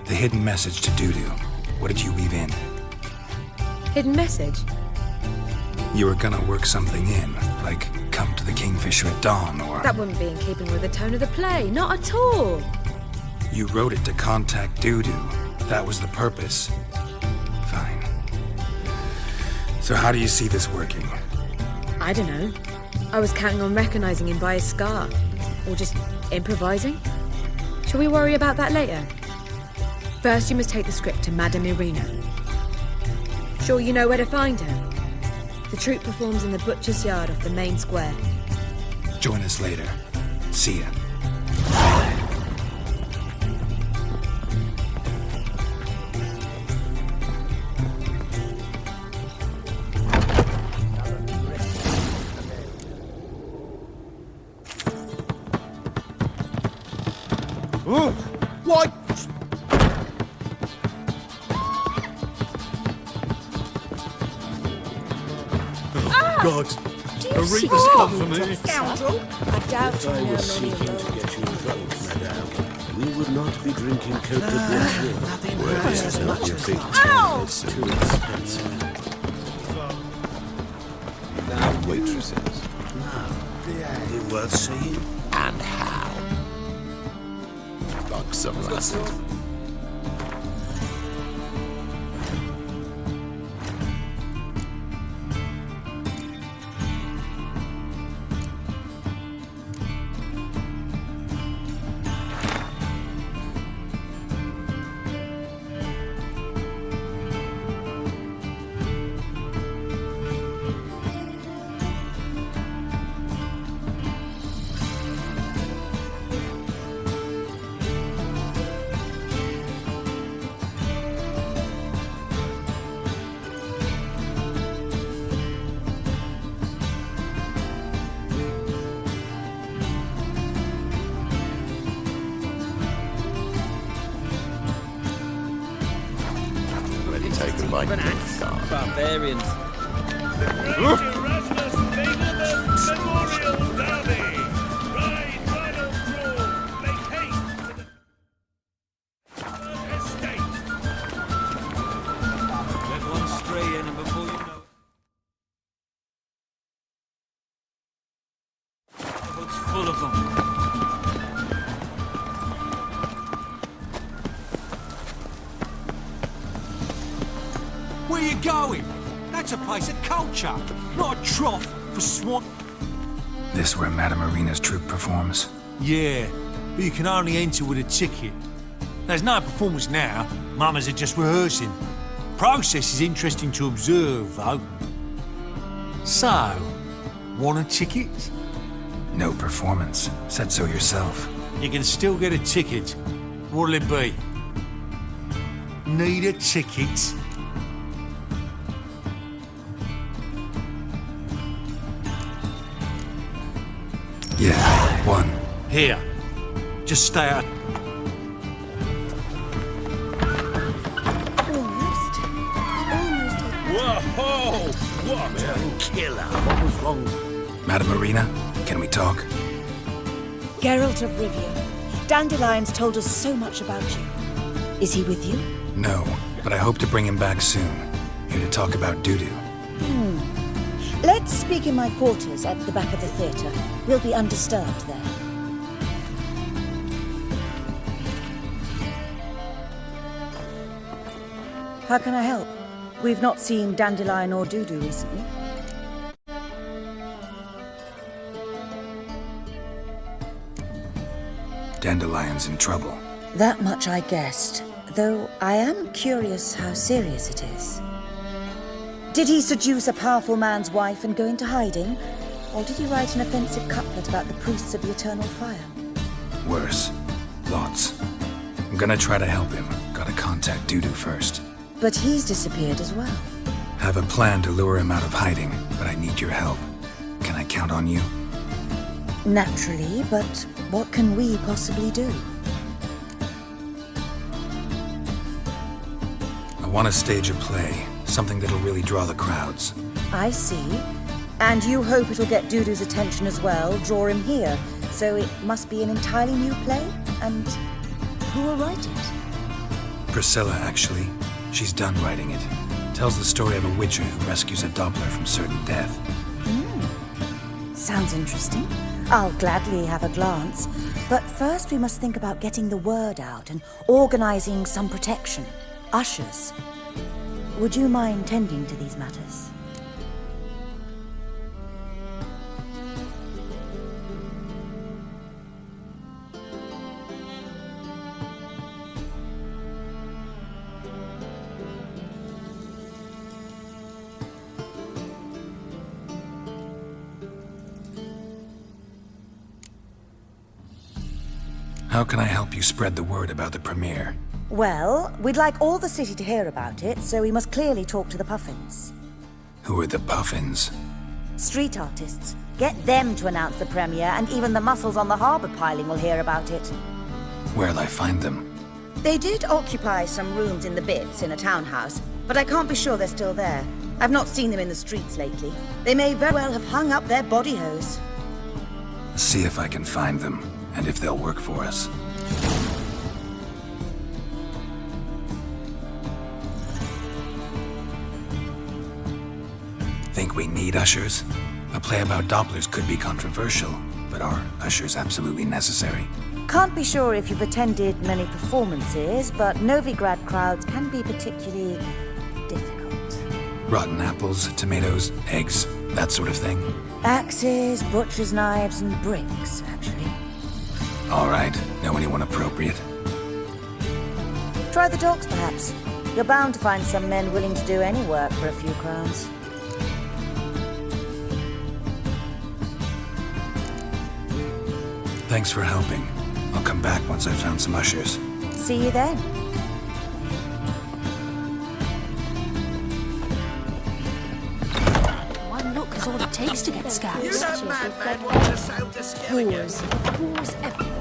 The hidden message to Dudu. What did you weave in? Hidden message? You were gonna work something in, like come to the Kingfisher at dawn, or... That wouldn't be in keeping with the tone of the play, not at all. You wrote it to contact Dudu. That was the purpose. Fine. So how do you see this working? I don't know. I was counting on recognizing him by his scar. Or just improvising. Shall we worry about that later? First, you must take the script to Madame Irina. Sure you know where to find her? The troupe performs in the butcher's yard off the main square. Join us later. See ya. What? God, Do you see Arena's come for me. scoundrel? I doubt If you I know were many seeking of to those. get you drunk, madame, we would not be drinking Cote de Bourgeois. Where is not your big town? It's too expensive. Now, waitresses. Now, you worth seeing? And how? Buxom lasses. by Nilfgaard. Barbarians. Erasmus Fableman Memorial Derby. Ride, Rhino Draw. Make haste to the estate. Let one stray in and before you know it, the boat's full of them. Where you going? That's a place of culture, not a trough for swan. This where Madame Marina's troupe performs? Yeah, but you can only enter with a ticket. There's no performance now. Mamas are just rehearsing. Process is interesting to observe, though. So, want a ticket? No performance. Said so yourself. You can still get a ticket. What'll it be? Need a ticket? Yeah, one. Here. Just stay out. Whoa! What a killer! What was wrong? Madame Marina, can we talk? Geralt of Rivia. Dandelion's told us so much about you. Is he with you? No, but I hope to bring him back soon. Here to talk about Dudu. Let's speak in my quarters at the back of the theatre. We'll be undisturbed there. How can I help? We've not seen Dandelion or Dudu recently. Dandelion's in trouble. That much I guessed, though I am curious how serious it is. Did he seduce a powerful man's wife and go into hiding? Or did he write an offensive couplet about the priests of the eternal fire? Worse. Lots. I'm gonna try to help him. Gotta contact Dudu first. But he's disappeared as well. Have a plan to lure him out of hiding, but I need your help. Can I count on you? Naturally, but what can we possibly do? I want to stage a play. Something that'll really draw the crowds. I see. And you hope it'll get Dudu's attention as well, draw him here. So it must be an entirely new play? And who will write it? Priscilla, actually. She's done writing it. Tells the story of a witcher who rescues a Doppler from certain death. Sounds interesting. I'll gladly have a glance. But first we must think about getting the word out and organizing some protection. Ushers. Would you mind tending to these matters? How can I help you spread the word about the premiere? Well, we'd like all the city to hear about it, so we must clearly talk to the Puffins. Who are the Puffins? Street artists. Get them to announce the premiere, and even the muscles on the harbour piling will hear about it. Where'll I find them? They did occupy some rooms in the Bits in a townhouse, but I can't be sure they're still there. I've not seen them in the streets lately. They may very well have hung up their body hose. See if I can find them, and if they'll work for us. Think we need ushers? A play about Dopplers could be controversial, but are ushers absolutely necessary? Can't be sure if you've attended many performances, but Novigrad crowds can be particularly difficult. Rotten apples, tomatoes, eggs, that sort of thing? Axes, butcher's knives, and bricks, actually. All right. Know anyone appropriate? Try the dogs, perhaps. You're bound to find some men willing to do any work for a few crowns. Thanks for helping. I'll come back once I've found some ushers. See you then. One look is all it takes to get scouts. You don't madmen want to sail to Skellige. Pause everywhere.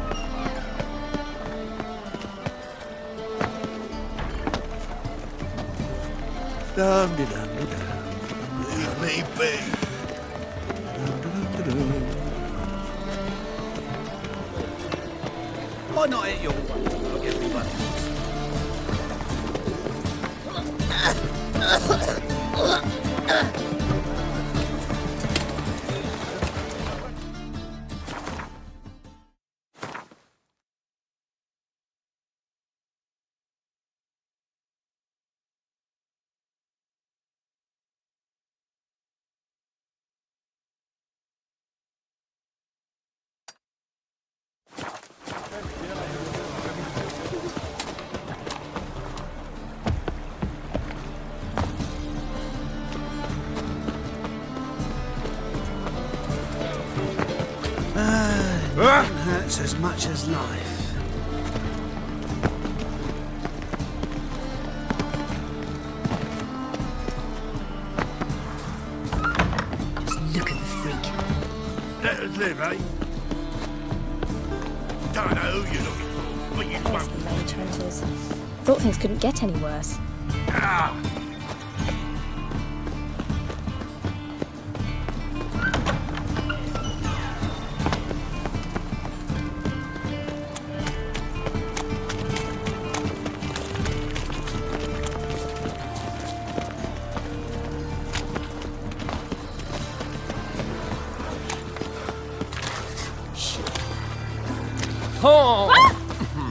Leave me be. Why not hit your way like everybody else? Hurts as much as life. Just look at the freak. Let us live, eh? Don't know who you're looking for, but you won't. The mage hunters. Thought things couldn't get any worse. Ah!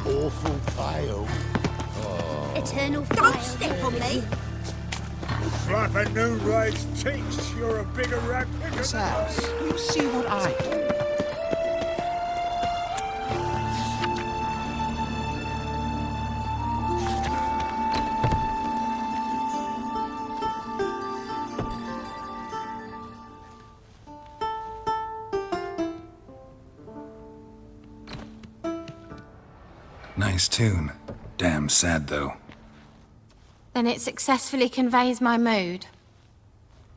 Awful pale. Eternal fire. Don't step on me! Flapping new raised cheeks, you're a bigger rat picker than us. You see what I do? Nice tune. Damn sad, though. Then it successfully conveys my mood.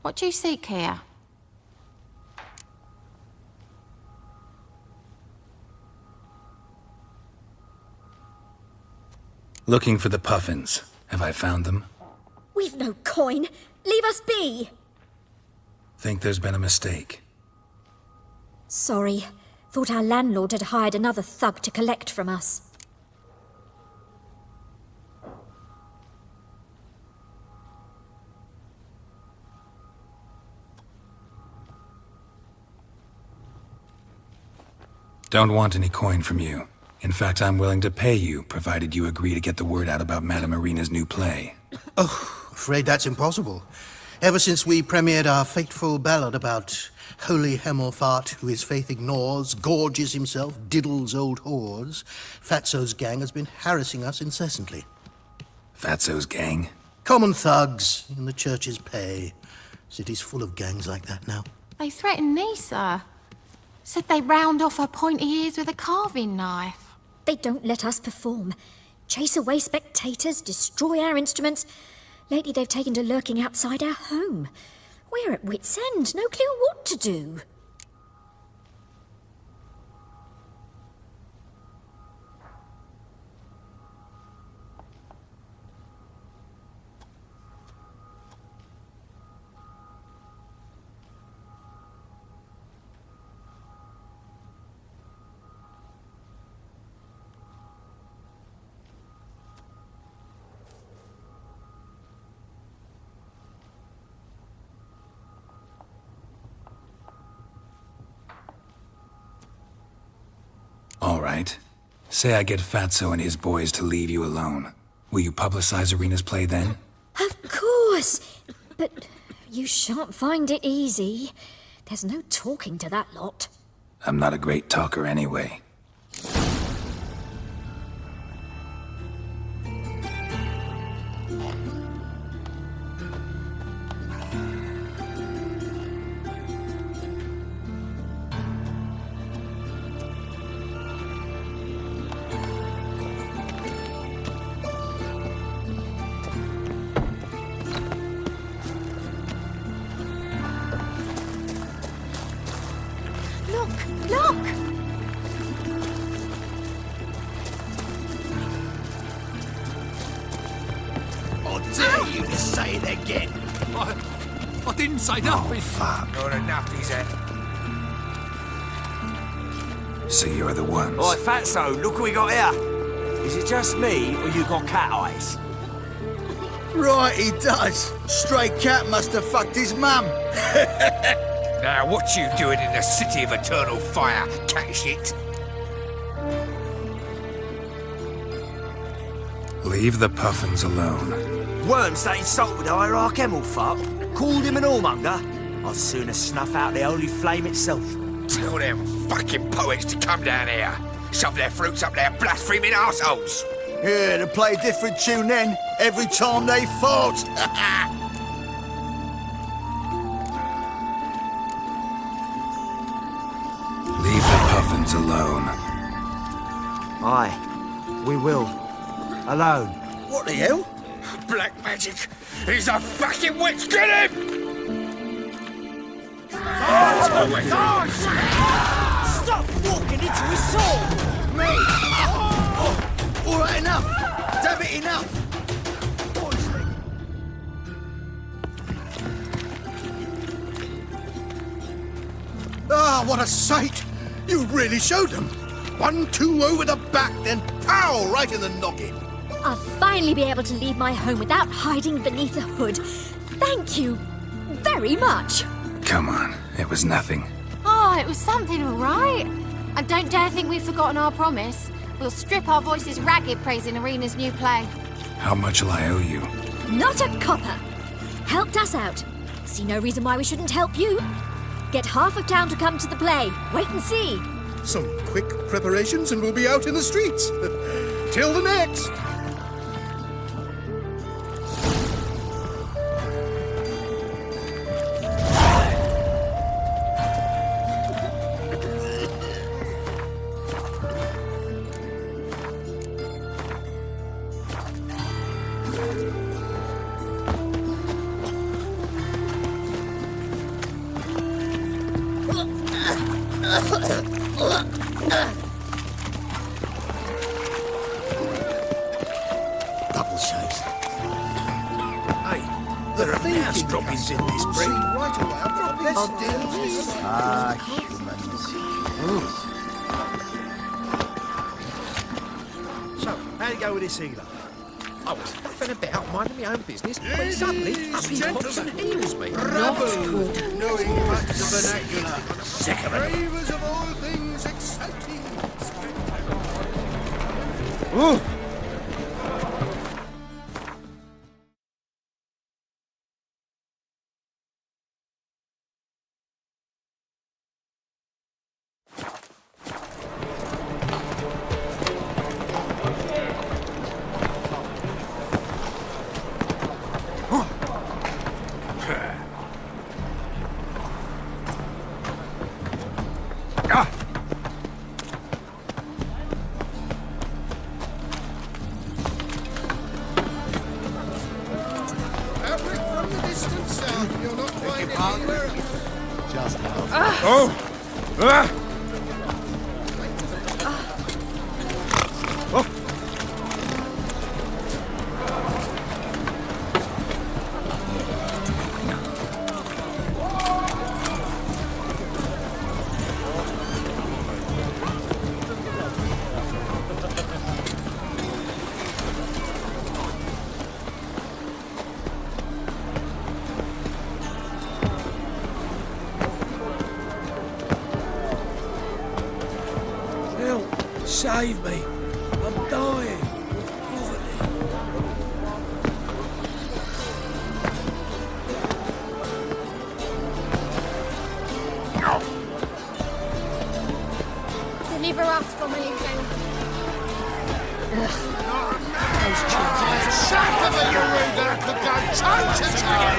What do you seek here? Looking for the puffins. Have I found them? We've no coin. Leave us be. Think there's been a mistake. Sorry. Thought our landlord had hired another thug to collect from us. Don't want any coin from you. In fact, I'm willing to pay you, provided you agree to get the word out about Madame Irina's new play. Oh, afraid that's impossible. Ever since we premiered our fateful ballad about holy Hemelfart, who his faith ignores, gorges himself, diddles old whores, Fatso's gang has been harassing us incessantly. Fatso's gang? Common thugs in the church's pay. City's full of gangs like that now. They threatened me, sir. Said they'd round off her pointy ears with a carving knife. They don't let us perform. Chase away spectators, destroy our instruments. Lately they've taken to lurking outside our home. We're at wit's end, no clue what to do. All right. Say I get Fatso and his boys to leave you alone. Will you publicize Irina's play then? Of course! But you shan't find it easy. There's no talking to that lot. I'm not a great talker anyway. Say it again. I didn't say nothing. Fuck. Not enough, is it? So you're the ones. Oi, Fatso, look what we got here. Is it just me, or you got cat eyes? Right, he does. Stray cat must have fucked his mum. Now, what you doing in the city of eternal fire, cat shit? Leave the puffins alone. Worms that insulted Hierarch Emelfart, called him an whoremonger. I'd sooner snuff out the holy flame itself. Tell them fucking poets to come down here. Shove their fruits up their blaspheming arseholes. Yeah, to play a different tune then, every time they fought. Leave the puffins alone. Aye, we will. Alone. What the hell? Black magic! He's a fucking witch! Get him! Stop walking into his soul! Me! All right, enough! Damn it, enough! Ah, what a sight! You really showed them. 1-2 over the back, then pow! Right in the noggin. I'll finally be able to leave my home without hiding beneath a hood. Thank you very much. Come on, it was nothing. Oh, it was something, all right. And don't dare think we've forgotten our promise. We'll strip our voices ragged praising Arena's new play. How much will I owe you? Not a copper. Helped us out. See no reason why we shouldn't help you. Get half of town to come to the play. Wait and see. Some quick preparations and we'll be out in the streets. Till the next. Double shows. Hey, there are mouse droppings in this breed. Right away, I've got this. So, how'd it go with this healer? I was faffing about, minding my own business, when suddenly up he pops and heals me. Rubble, knowing much the vernacular. Sick of it. Bravers of all things exciting. Ooh. Fabric from the distant south. You're not finding anywhere else. Just now. Oh! Ah! Help! Save me! I'm dying! Deliver us from it again. Sack of a Yaruga could go toe-to-toe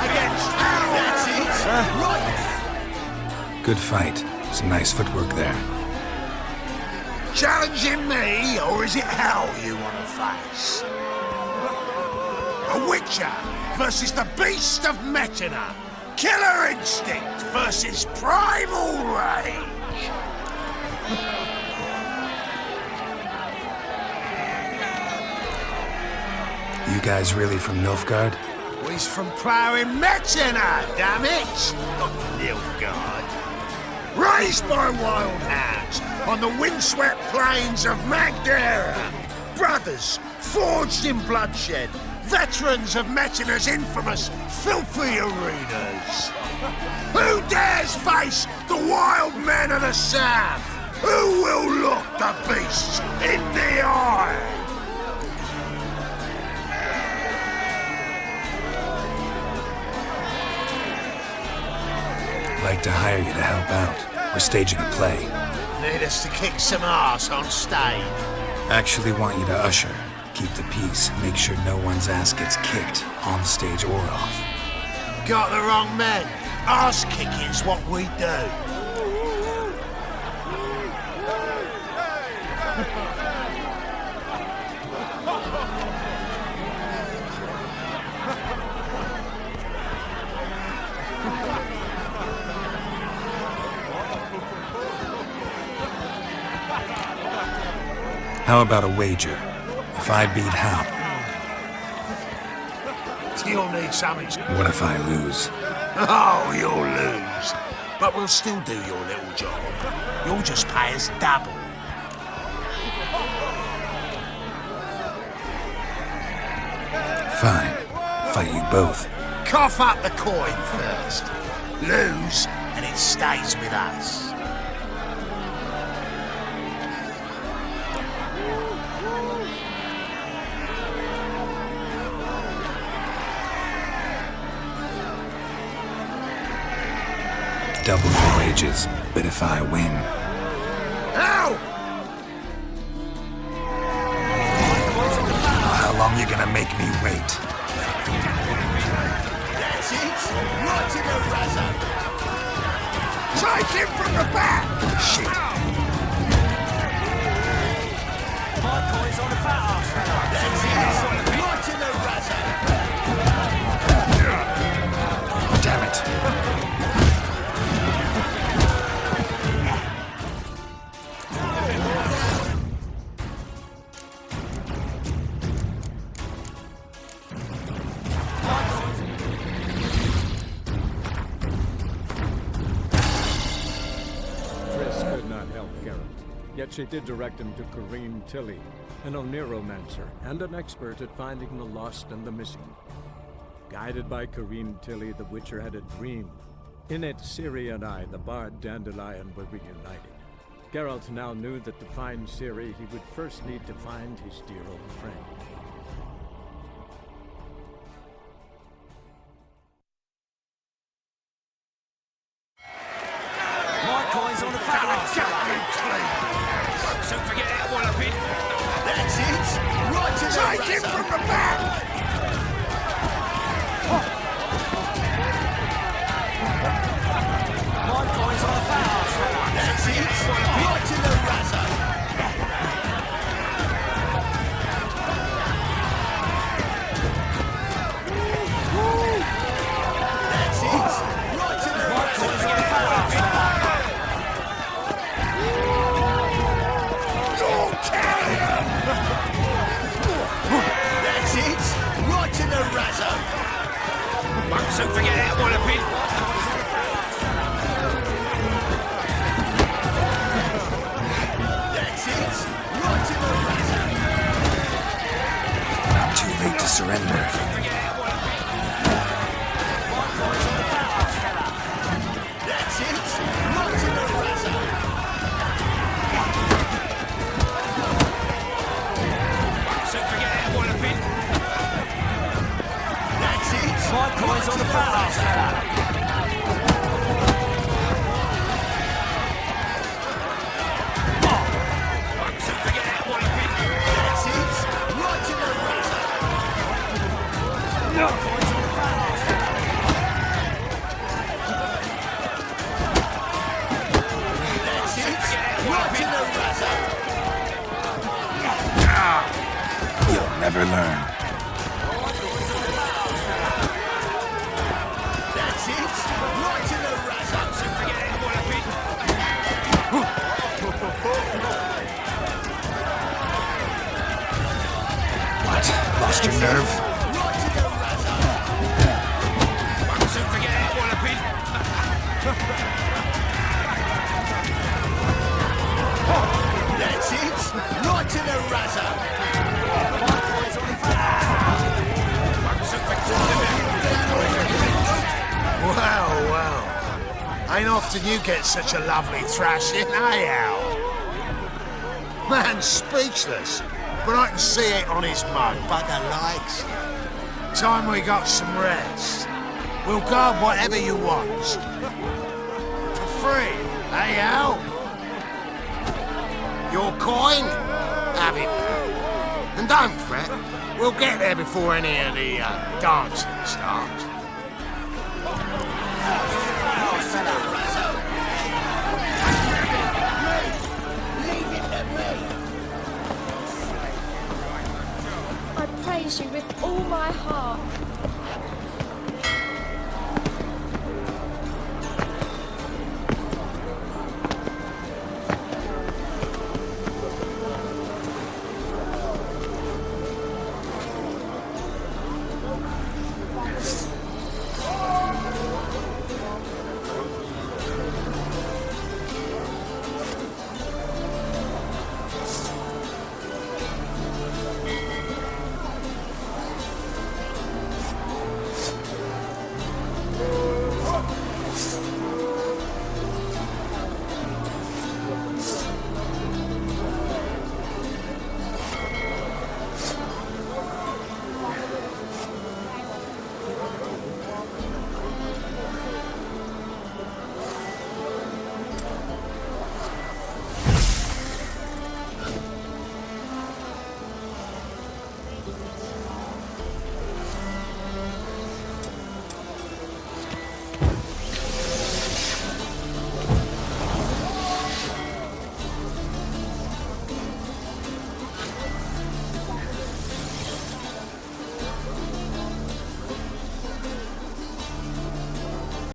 against our... Good fight. Some nice footwork there. Challenging me, or is it hell you want to face? A Witcher versus the Beast of Metina. Killer instinct versus primal rage. You guys really from Nilfgaard? is from ploughing Metzina, damn it! Not Nilfgaard. Raised by wild hounds on the windswept plains of Magdera. Brothers, forged in bloodshed. Veterans of Metzina's infamous, filthy arenas. Who dares face the wild men of the south? Who will look the beasts in the eye? I'd like to hire you to help out. We're staging a play. Need us to kick some ass on stage? Actually want you to usher. Keep the peace. Make sure no one's ass gets kicked, on stage or off. Got the wrong men. Ass kicking's what we do. How about a wager? If I beat Hal, You'll need something. what if I lose? Oh, you'll lose. But we'll still do your little job. You'll just pay us double. Fine. Fight you both. Cough up the coin first. Lose, and it stays with us. Double your wages, but if I win... Ow! How long you gonna make me wait? That's it! Right in the razor! Take him from the back! Shit. My coin's on the fat ass fella. That's it! Right in the razor! Damn it. Yet she did direct him to Corrine Tilly, an Oniromancer and an expert at finding the lost and the missing. Guided by Corrine Tilly, the Witcher had a dream. In it, Ciri and I, the bard Dandelion, were reunited. Geralt now knew that to find Ciri, he would first need to find his dear old friend. My coin's on the fat ass fella. Don't forget that one up in. That's it! Right to the Take him from the back! My coin's on the fat ass fella. That's it! Right to the razor! That's it! Right to the razor! My coin's on the fat ass fella. That's it! Right to the razor! Don't forget that one up in. That's it! Right to the razor! Not too late to surrender. My coin's on the fat ass fella. That's it! Right to the razor! Don't forget that one up in. That's it! My coin's on the fat ass fella. Don't forget that one up in. That's it! Right to the razor! My coin's on the fat ass fella. That's it! Right to the razor! You'll never learn. That's it! Right to the razor! Don't forget that one up in. What? Lost your nerve? Right to the razor! often you get such a lovely thrashing, eh, Al? Man's speechless, but I can see it on his mug. Bugger likes it. Time we got some rest. We'll guard whatever you want. For free, eh, Al? Your coin? Have it. And don't fret, we'll get there before any of the dancing starts. I praise you with all my heart.